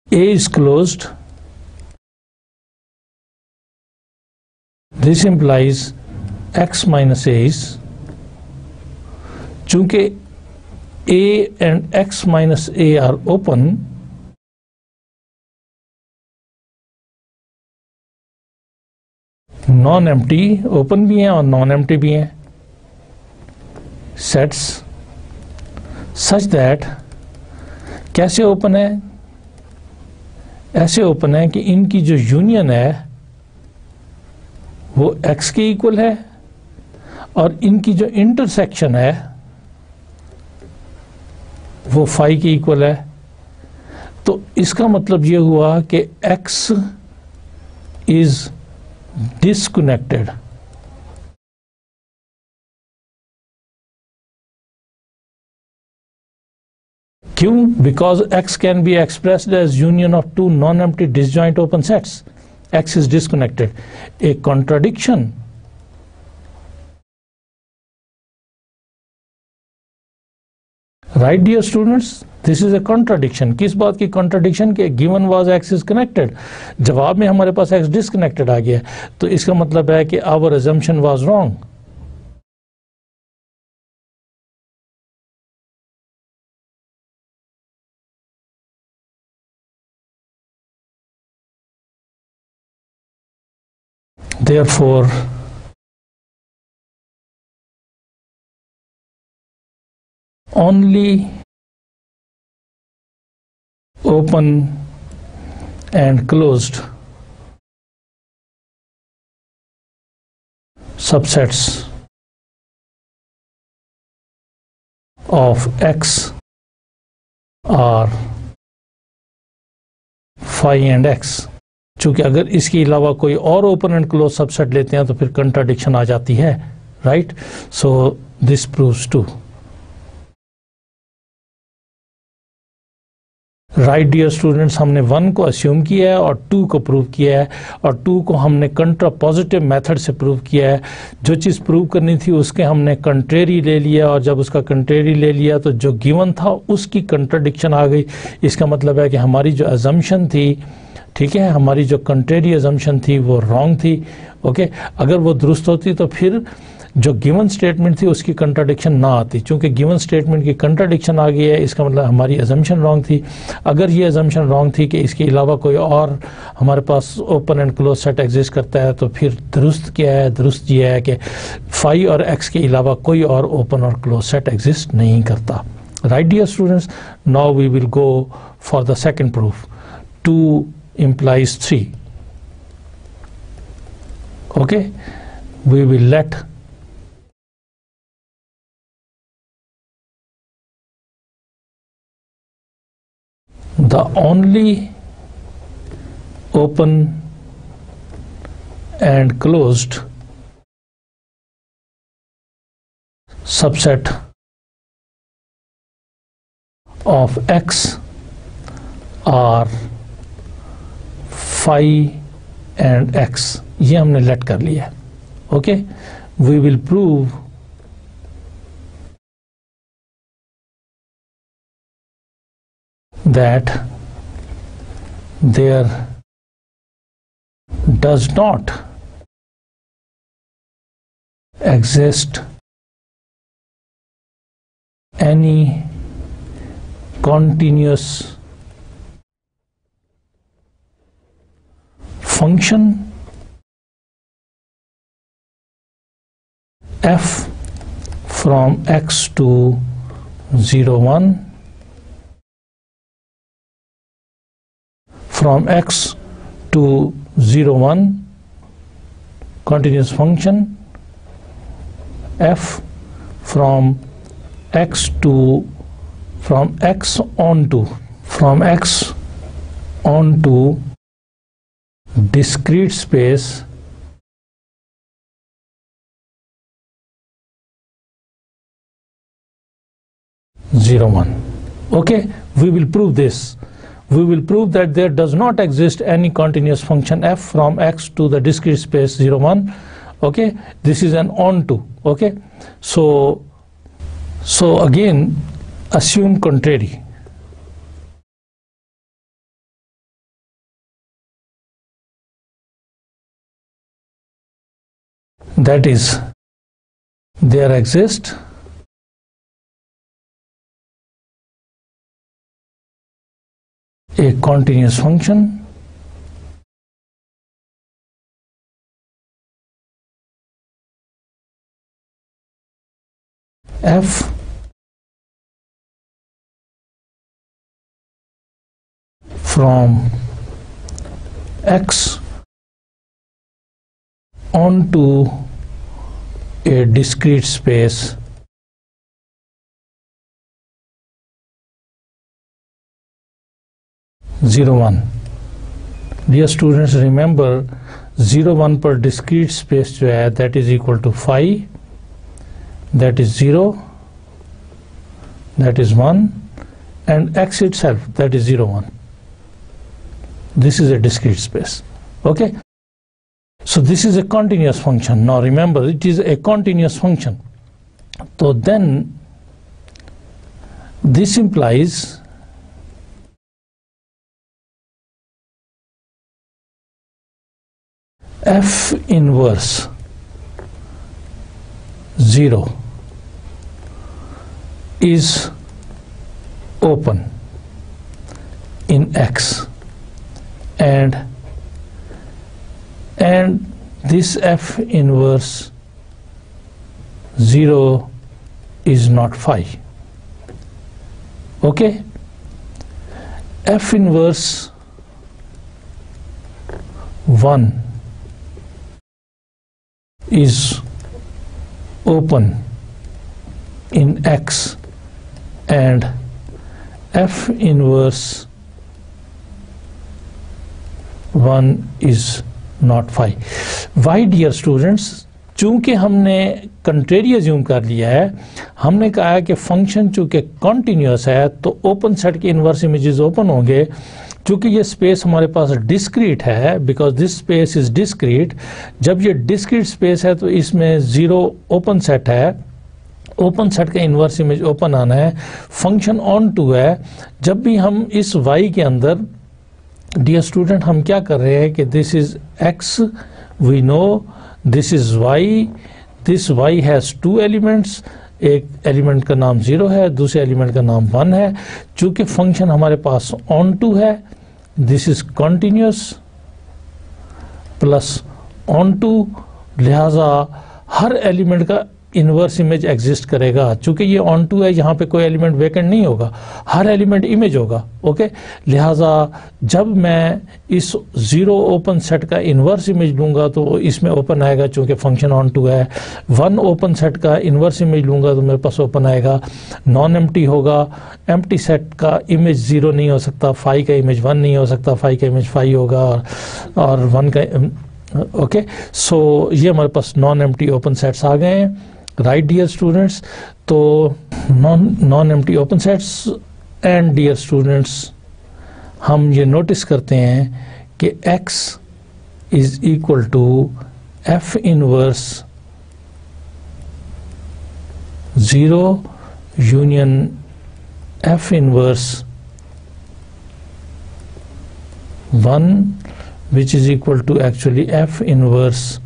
a is closed, this implies x minus a is, चूंकि a and x minus a are open, non empty open भी हैं और non empty भी हैं, sets such that, कैसे open है, ऐसे open है कि इनकी जो यूनियन है वो x के इक्वल है और इनकी जो इंटरसेक्शन है वो फाई के इक्वल है। तो इसका मतलब ये हुआ कि x इज डिस्कनेक्टेड। क्यों? Because x can be expressed as union of two non empty disjoint open sets. x is disconnected. A contradiction right dear students, this is a contradiction. किस बात की contradiction? कि given was x is connected, जवाब में हमारे पास x disconnected आ गया, तो इसका मतलब है कि our assumption was wrong. Therefore, only open and closed subsets of x are phi and x. चूंकि अगर इसके अलावा कोई और ओपन एंड क्लोज सबसेट लेते हैं तो फिर कंट्राडिक्शन आ जाती है, राइट? So this proves two. Right dear students, हमने 1 को अस्यूम किया है और 2 को प्रूव किया है, और 2 को हमने कंट्रापोजिटिव मेथड से प्रूव किया है। जो चीज़ प्रूव करनी थी उसके हमने कंट्रेरी ले लिया, और जब उसका कंट्रेरी ले लिया तो जो गिवन था उसकी कंट्राडिक्शन आ गई। इसका मतलब है कि हमारी जो अजम्पशन थी, ठीक है, हमारी जो कंट्रेरी अजम्पशन थी वो रॉन्ग थी। ओके, अगर वो दुरुस्त होती तो फिर जो गिवन स्टेटमेंट थी उसकी कंट्राडिक्शन ना आती। चूंकि गिवन स्टेटमेंट की कंट्राडिक्शन आ गई है, इसका मतलब हमारी अजम्पशन रॉन्ग थी। अगर ये अजम्पशन रॉन्ग थी कि इसके अलावा कोई और हमारे पास open and close set exist करता है, तो फिर दुरुस्त क्या है? दुरुस्त ये है कि फाई और एक्स के अलावा कोई और ओपन और क्लोज सेट एग्जिस्ट नहीं करता। Right dear students, now we will go for the second proof. 2 implies 3. Okay, we will let the only open and closed subset of x are phi and x. ये हमने let कर लिया। Okay, we will prove that there does not exist any continuous function f from x to 0 1, from x to 0 1 continuous function f from x to from x on to discrete space zero one. Okay, we will prove this. We will prove that there does not exist any continuous function f from x to the discrete space 0 1. Okay, this is an onto. Okay, so again assume contrary. That is, there exists a continuous function f from x onto a discrete space zero one. Dear students, remember 0 1 पर discrete space जो है that is equal to phi, that is 0, that is 1, and x itself that is 0 1. This is a discrete space. Okay, so this is a continuous function. Now remember, it is a continuous function. So then this implies f inverse 0 is open in x, and this f inverse 0 is not phi. Okay, f inverse 1 is open in x, and f inverse 1 is not phi. Why, dear students? चूंकि हमने contrary assume कर लिया है, हमने कहा है कि function चूंकि कॉन्टिन्यूस है तो ओपन सेट के इनवर्स इमेजेस ओपन होंगे. चूंकि ये स्पेस हमारे पास डिस्क्रीट है, because this space is discrete, जब ये डिस्क्रीट स्पेस है तो इसमें 0 ओपन सेट है, ओपन सेट का इनवर्स इमेज ओपन आना है, फंक्शन ऑन टू है. जब भी हम इस y के अंदर, डियर स्टूडेंट, हम क्या कर रहे हैं कि this is x, we know this is y, this y has 2 elements, एक एलिमेंट का नाम 0 है, दूसरे एलिमेंट का नाम 1 है. चूंकि फंक्शन हमारे पास ऑन टू है, this is continuous plus onto, लिहाजा हर एलिमेंट का इनवर्स इमेज एग्जिस्ट करेगा. चूंकि ये ऑन टू है, यहाँ पे कोई एलिमेंट वेकेंट नहीं होगा, हर एलिमेंट इमेज होगा. ओके, लिहाजा जब मैं इस 0 ओपन सेट का इनवर्स इमेज लूँगा तो इसमें ओपन आएगा, चूंकि फंक्शन ऑन टू है. 1 ओपन सेट का इनवर्स इमेज लूँगा तो मेरे पास ओपन आएगा. नॉन एम्प्टी होगा, एम्प्टी सेट का इमेज 0 नहीं हो सकता, फाई का इमेज 1 नहीं हो सकता, फाई का इमेज फाई होगा, और 1 का. ओके, सो ये हमारे पास नॉन एम्प्टी ओपन सेट्स आ गए हैं. राइट डियर स्टूडेंट्स, तो non empty open sets. And dear students, हम ये नोटिस करते हैं कि x is equal to f inverse 0 union f inverse 1, which is equal to actually f inverse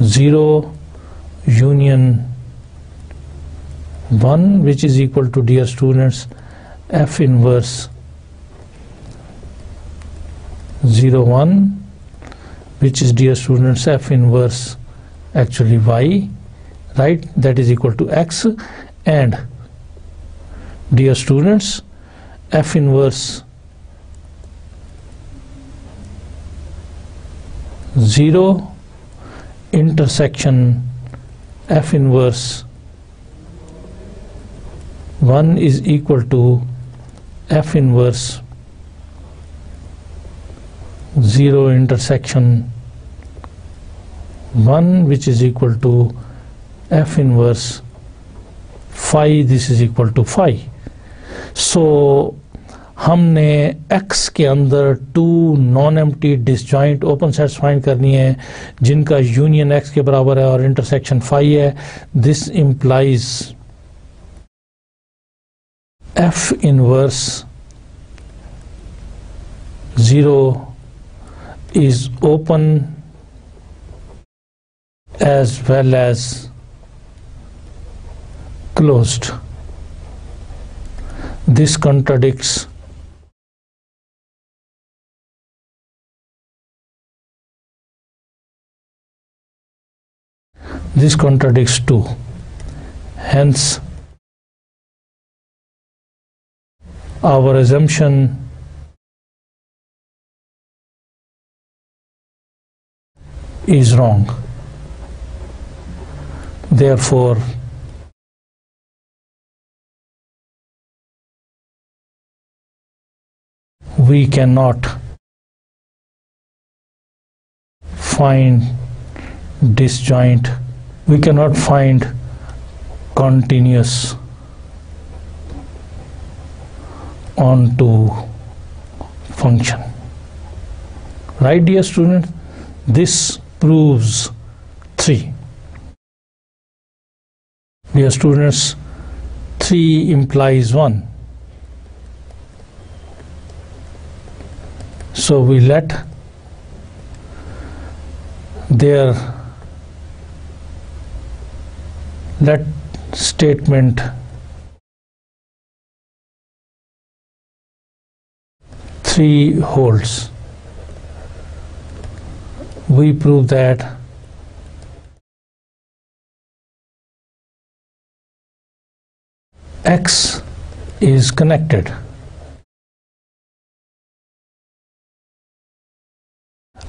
0 union 1, which is equal to, dear students, f inverse 0 1, which is, dear students, f inverse actually y, right, that is equal to x. And dear students, f inverse 0 intersection f inverse 1 is equal to f inverse 0 intersection 1, which is equal to f inverse phi. This is equal to phi. So हमने x के अंदर 2 non empty disjoint open sets find करनी है जिनका union x के बराबर है और इंटरसेक्शन फाई है. This implies f inverse 0 is open as well as closed. This contradicts this contradicts 2. Hence our assumption is wrong. Therefore we cannot find disjoint, we cannot find continuous onto function. Right, dear students? This proves 3. Dear students, 3 implies 1. So we let statement 3 holds. We prove that X is connected.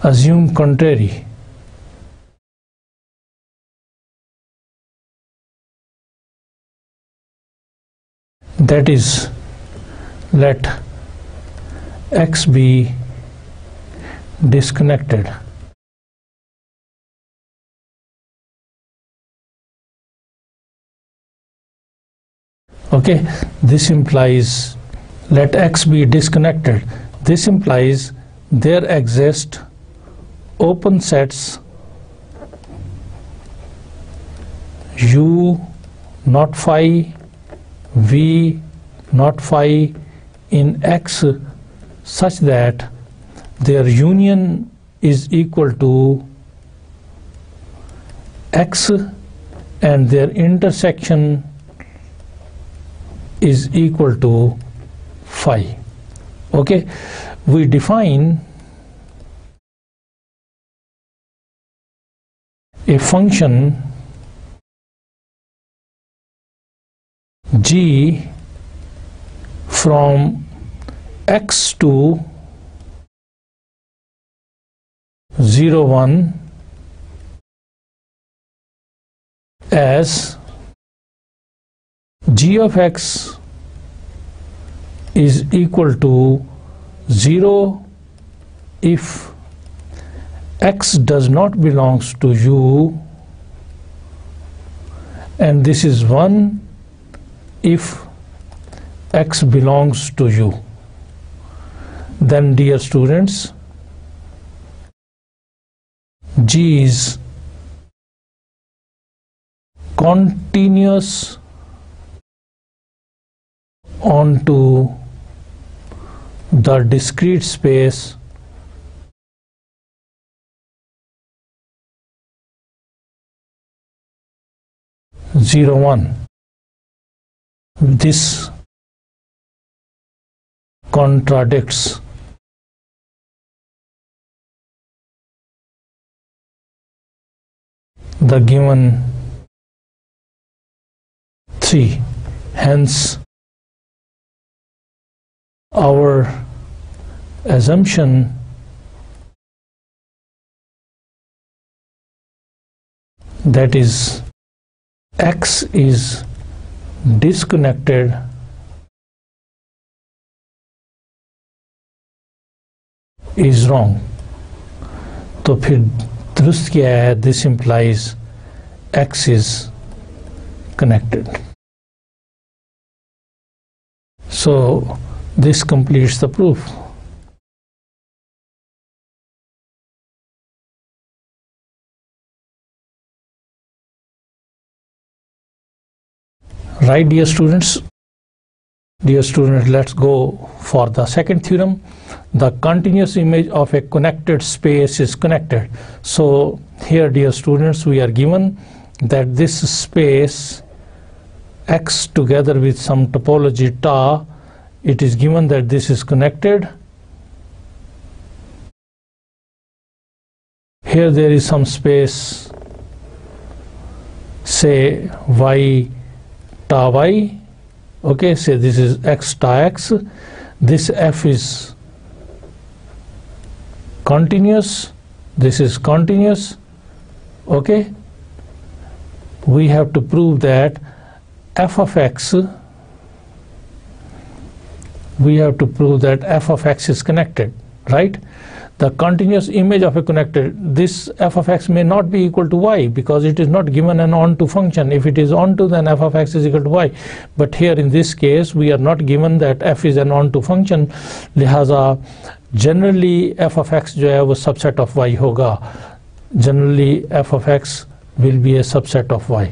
Assume contrary. That is, let X be disconnected. Okay, this implies let X be disconnected. This implies there exist open sets U not phi, V not phi in X such that their union is equal to X and their intersection is equal to phi. Okay, we define a function g from x to 0, 1 as g of x is equal to 0 if x does not belongs to u, and this is 1 if x belongs to u. Then, dear students, g is continuous onto the discrete space zero, 1. This contradicts the given 3. Hence, our assumption that is X is disconnected is wrong. तो फिर दुरुस्त क्या है? This implies X is connected. So this completes the proof. Right, dear students? Dear students, let's go for the second theorem. The continuous image of a connected space is connected. So here, dear students, we are given that this space X together with some topology tau, it is given that this is connected. Here there is some space say y ta y, okay, say this is x ta x, this f is continuous, this is continuous, okay. We have to prove that f of x, we have to prove that f of x is connected, right? The continuous image of a connected, this f of x may not be equal to y because it is not given an onto function. If it is onto, then f of x is equal to y, but here in this case we are not given that f is an onto function, लिहाजा generally f of x जो है वो subset of y होगा, generally f of x will be a subset of y.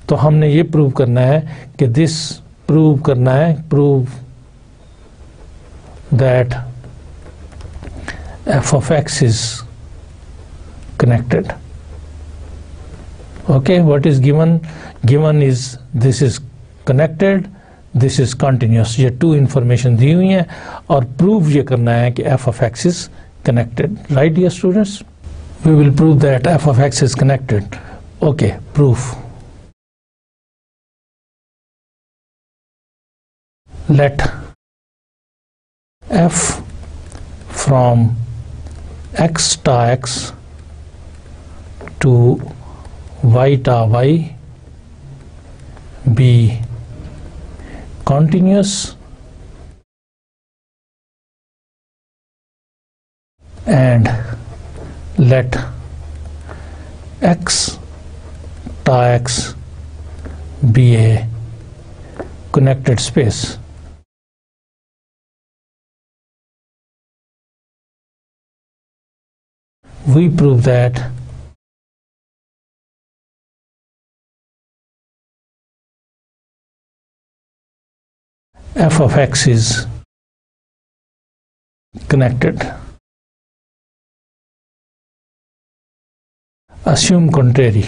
तो हमने ये prove करना है कि this प्रूव करना है, prove that f of x is connected. Okay, what is given? Given is this is connected, this is continuous. ये two information दी हुई हैं और prove ये करना है कि f of x is connected. Right, dear students? We will prove that f of x is connected. Okay, proof. Let f from x ta x to y ta y be continuous and let x ta x be a connected space. We prove that f of x is connected. Assume contrary.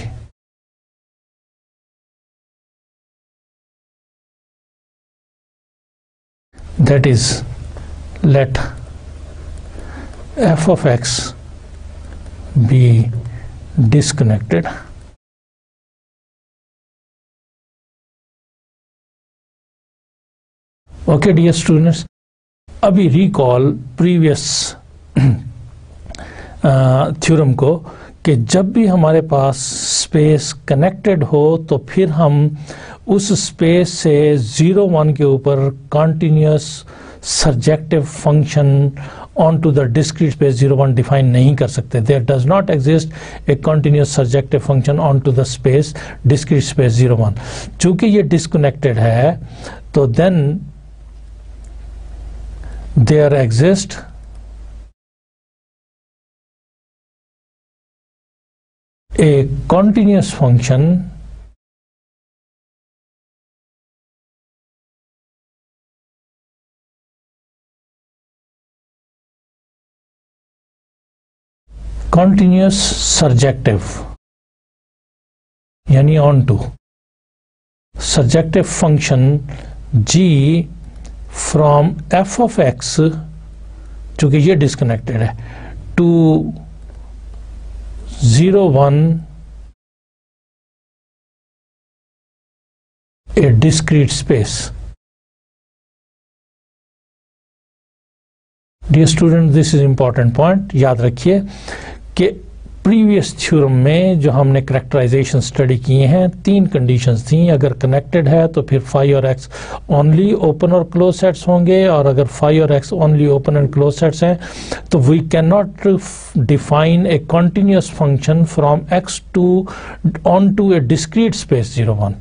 That is, let f of x be disconnected. Okay, dear students, अभी recall previous theorem को कि जब भी हमारे पास space connected हो तो फिर हम उस स्पेस से 0 1 के ऊपर continuous surjective function onto the discrete space 0 1 define नहीं कर सकते. There does not exist a continuous surjective function onto the space discrete space 0 1. चूंकि ये disconnected है तो then there exists a continuous function continuous surjective यानी onto surjective function g from f of x, चूंकि ये disconnected है, to 0 1 a discrete space. Dear student, this is important point. याद रखिए कि प्रीवियस थ्योरम में जो हमने करेक्टराइजेशन स्टडी किए हैं 3 कंडीशंस थी. अगर कनेक्टेड है तो फिर फाई और एक्स ओनली ओपन और क्लोज सेट्स होंगे, और अगर फाई और X only open and close sets हैं तो we can not define a continuous function from X to onto a discrete space 0 1.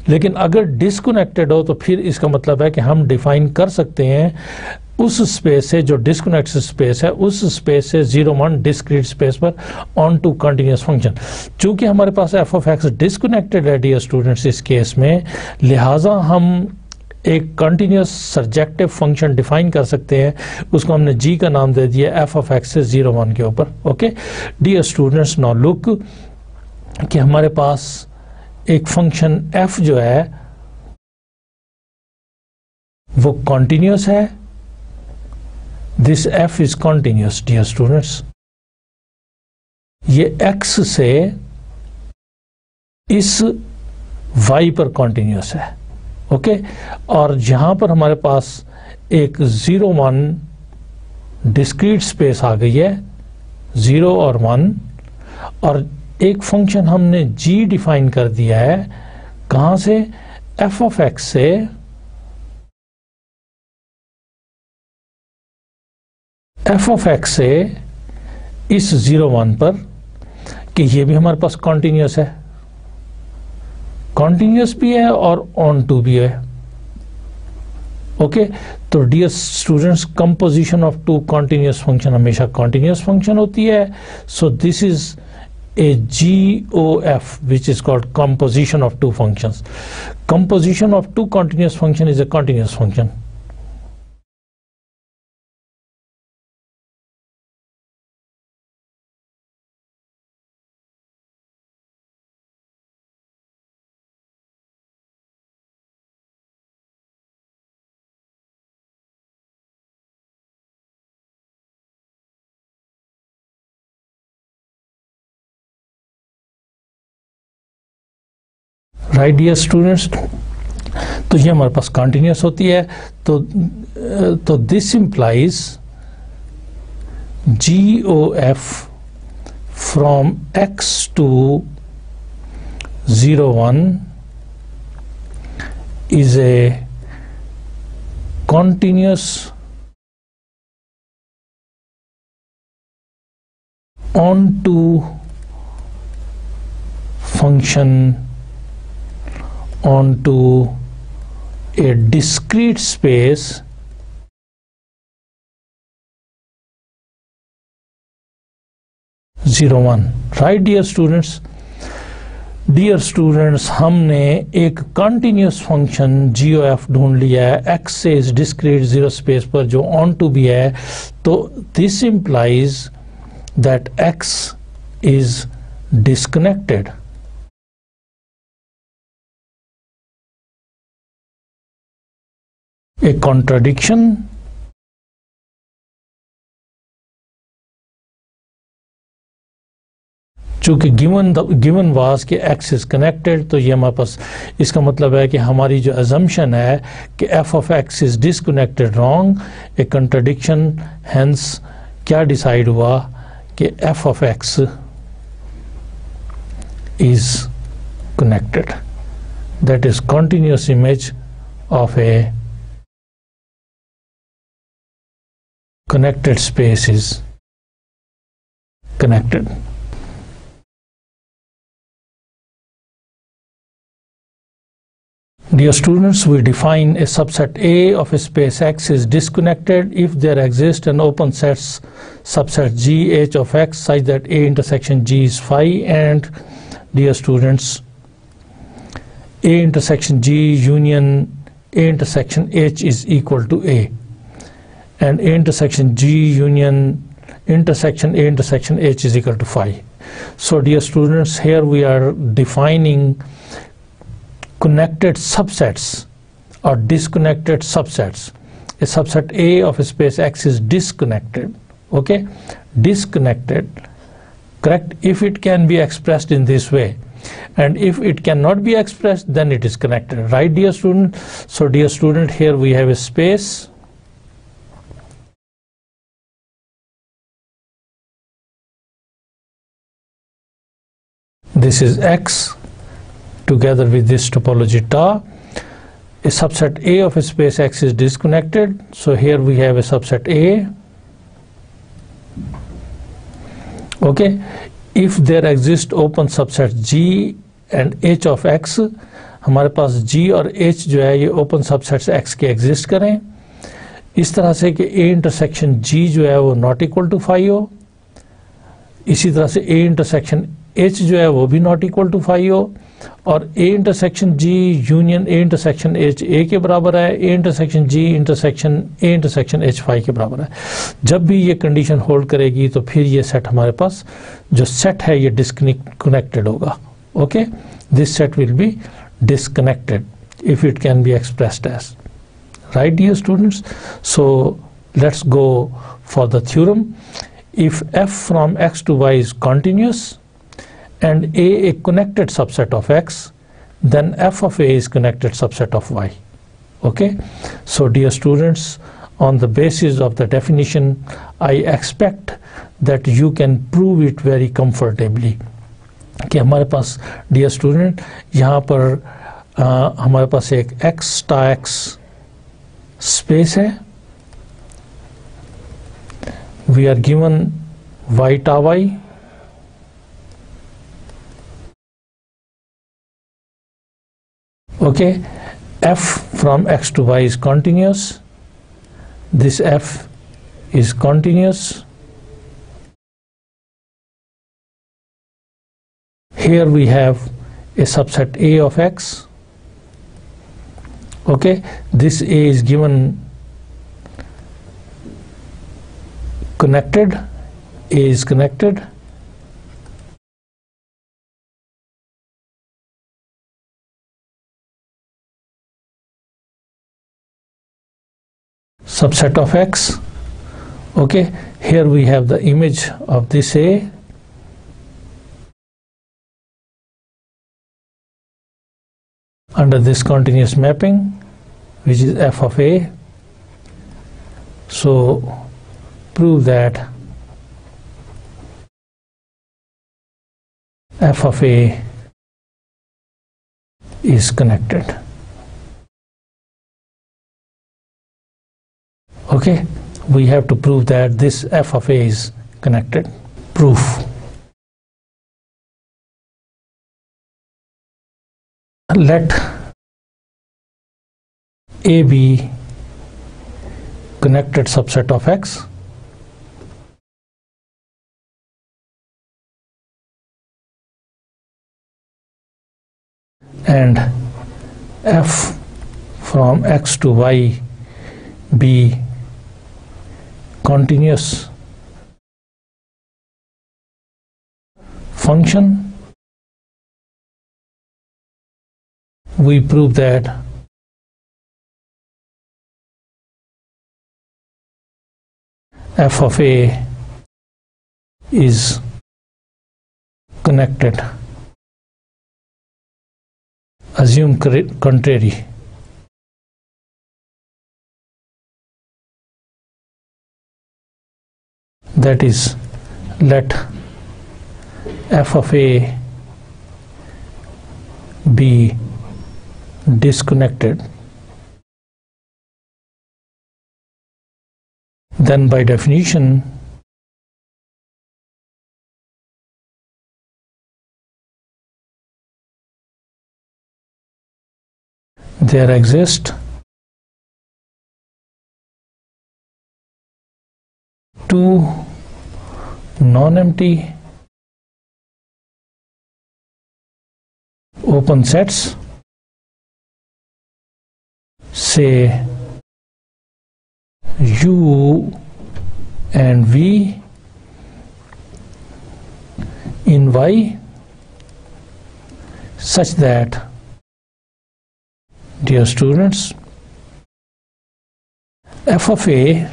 लेकिन अगर डिस्कनेक्टेड हो तो फिर इसका मतलब है कि हम डिफाइन कर सकते हैं उस स्पेस से जो डिस्कनेक्टेड स्पेस है उस स्पेस से 0 1 डिस्क्रीट स्पेस पर ऑन टू कंटिन्यूअस फंक्शन. चूंकि हमारे पास एफ ऑफ एक्स डिस्कनेक्टेड है डियर स्टूडेंट्स इस केस में, लिहाजा हम एक कंटिन्यूअस सर्जेक्टिव फंक्शन डिफाइन कर सकते हैं. उसको हमने जी का नाम दे दिया एफ ऑफ एक्स से 0 1 के ऊपर. Okay dear students, now look कि हमारे पास एक फंक्शन एफ जो है वो कॉन्टिन्यूअस है. This F is continuous dear students. ये एक्स से इस y पर कॉन्टिन्यूस है, ओके। और जहां पर हमारे पास एक 0 1 डिस्क्रीट स्पेस आ गई है, 0 और 1, और एक फंक्शन हमने g डिफाइन कर दिया है, कहां से, f ऑफ x से, f ऑफ x से इस 0 1 पर, कि ये भी हमारे पास कॉन्टिन्यूस है, कॉन्टिन्यूस भी है और ऑन टू भी है, ओके। तो dear students, composition of two continuous function हमेशा कॉन्टिन्यूस फंक्शन होती है। So this is a GOF which is called composition of two functions. Composition of two continuous function is a continuous function. Right dear students, तो ये हमारे पास continuous होती है, तो this implies GOF from x to 0 1 is a continuous onto function onto a discrete space zero one. Right dear students? Dear students, हमने एक continuous function GOF ढूंढ लिया है x से इस डिस्क्रीट जीरो स्पेस पर जो ऑन टू भी है, तो this implies that x is disconnected. A contradiction चूंकि गिवन वाज कि x इज कनेक्टेड, तो ये हमारे पास इसका मतलब है कि हमारी जो अजम्पशन है कि f of x is disconnected wrong, a contradiction. Hence क्या डिसाइड हुआ कि f of x is connected, that is continuous image of A connected space is connected. Dear students, we define a subset A of a space X is disconnected if there exists an open subset G H of X such that A intersection G is phi, and dear students, A intersection G union A intersection H is equal to A, and A intersection G union intersection A intersection H is equal to phi. So dear students, here we are defining connected subsets or disconnected subsets. A subset A of a space X is disconnected, okay, disconnected, correct, if it can be expressed in this way, and if it cannot be expressed, then it is connected, right dear student? So dear student, here we have a space, this is X together with this topology tau. A subset A of a space X is disconnected, so here we have a subset A, okay. If there exist open subset G and H of X, हमारे पास G और H जो है ये open subsets X के exist करें इस तरह से कि A intersection G जो है वो not equal to phi हो, इसी तरह से A intersection H जो है वो भी नॉट इक्वल टू फाई हो, और A intersection G union A intersection H A के बराबर है, A intersection G intersection A intersection H phi के बराबर है। जब भी ये कंडीशन होल्ड करेगी तो फिर ये सेट हमारे पास जो सेट है ये डिस्कनेक्टेड होगा, okay. This set will be disconnected if it can be expressed as, right dear students? So let's go for the theorem. If f from x to y is continuous and A a connected subset of X, then f of A is connected subset of Y. Okay, so dear students, on the basis of the definition, I expect that you can prove it very comfortably. कि हमारे पास dear student यहाँ पर हमारे पास एक x टा x space है, we are given y टा y, okay, f from x to y is continuous, this f is continuous. Here we have a subset A of X. Okay, this A is given connected, A is connected. Subset of X. Okay, here we have the image of this A. Under this continuous mapping, which is f of A. So prove that f of A is connected. Okay, we have to prove that this f of A is connected. Proof. Let A be connected subset of X and f from X to Y be continuous function. We prove that f of A is connected. Assume contrary. That is, let f of A be disconnected. Then by definition, there exist two non-empty open sets, say U and V in Y, such that, dear students, f of A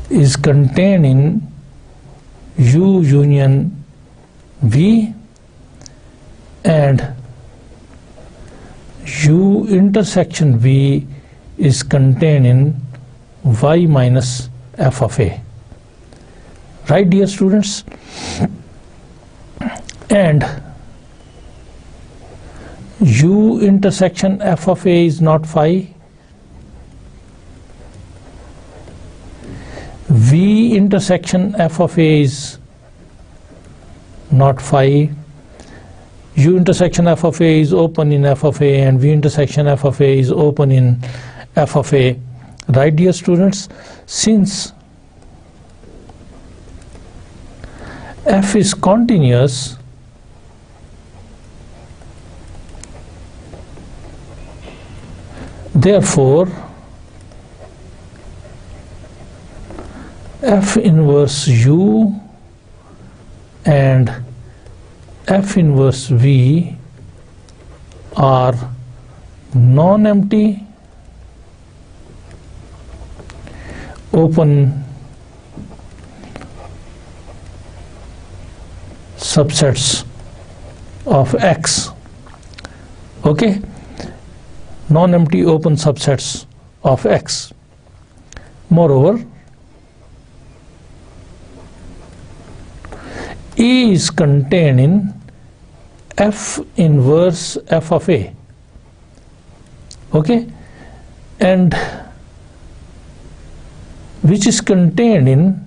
is contained in U union V and U intersection V is contained in Y minus f of A. Right, dear students? And U intersection f of A is not phi. V intersection f of A is not phi. U intersection f of A is open in f of A and V intersection f of A is open in f of A. Right, dear students? Since f is continuous, therefore f inverse U and f inverse V are non-empty open subsets of X. Okay, non-empty open subsets of X. Moreover, A is contained in F inverse F of A. Okay, and which is contained in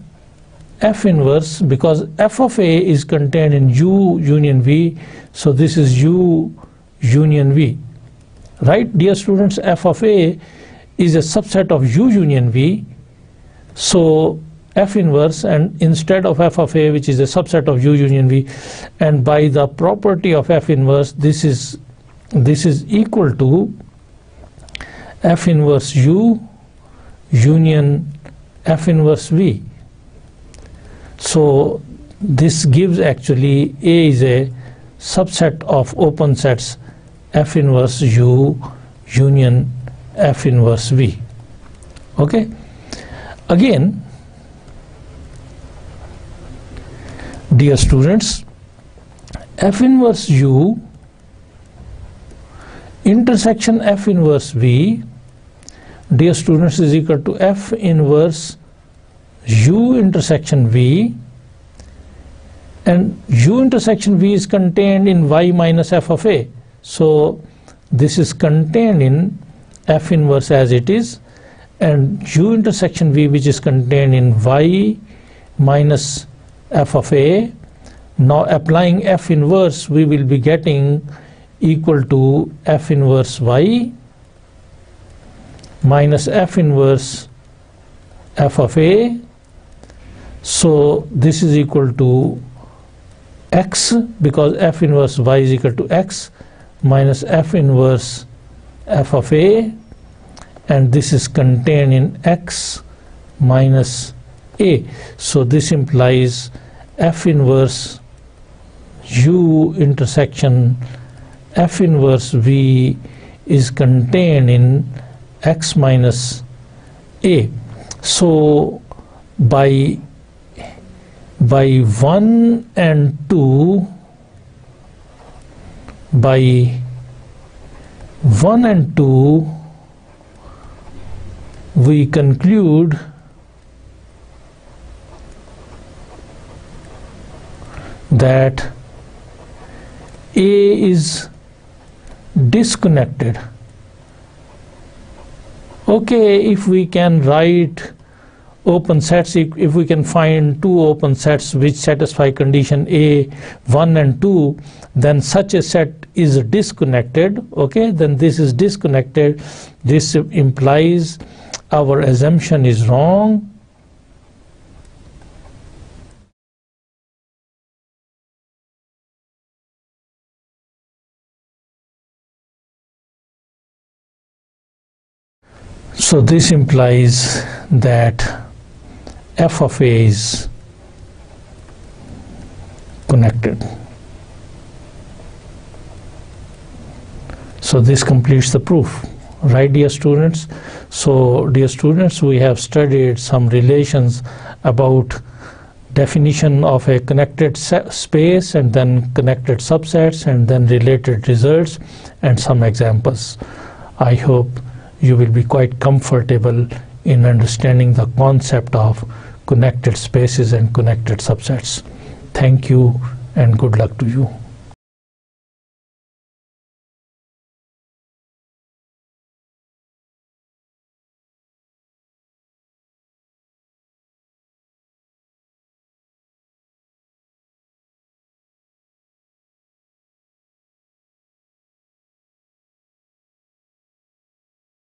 F inverse, because F of A is contained in U union V, so this is U union V. Right, dear students, F of A is a subset of U union V, so F inverse, and instead of F of A, which is a subset of U union V, and by the property of F inverse, this is equal to F inverse U union F inverse V. So this gives actually A is a subset of open sets F inverse U union F inverse V. Okay, again, dear students, F inverse U intersection F inverse V, dear students, is equal to F inverse U intersection V, and U intersection V is contained in Y minus F of A. So this is contained in F inverse as it is, and U intersection V, which is contained in Y minus F of A. Now applying F inverse, we will be getting equal to F inverse Y minus F inverse F of A. So this is equal to X, because F inverse Y is equal to X minus F inverse F of A, and this is contained in X minus A. So this implies F inverse U intersection F inverse V is contained in X minus A. So by 1 and 2, we conclude that A is disconnected. Okay, if we can write open sets, if we can find two open sets which satisfy condition A 1 and 2, then such a set is disconnected. Okay, then this is disconnected. This implies our assumption is wrong. So this implies that F of A is connected. So this completes the proof, right, dear students? So dear students, we have studied some relations about definition of a connected space, and then connected subsets, and then related results, and some examples. I hope you will be quite comfortable in understanding the concept of connected spaces and connected subsets. Thank you and good luck to you.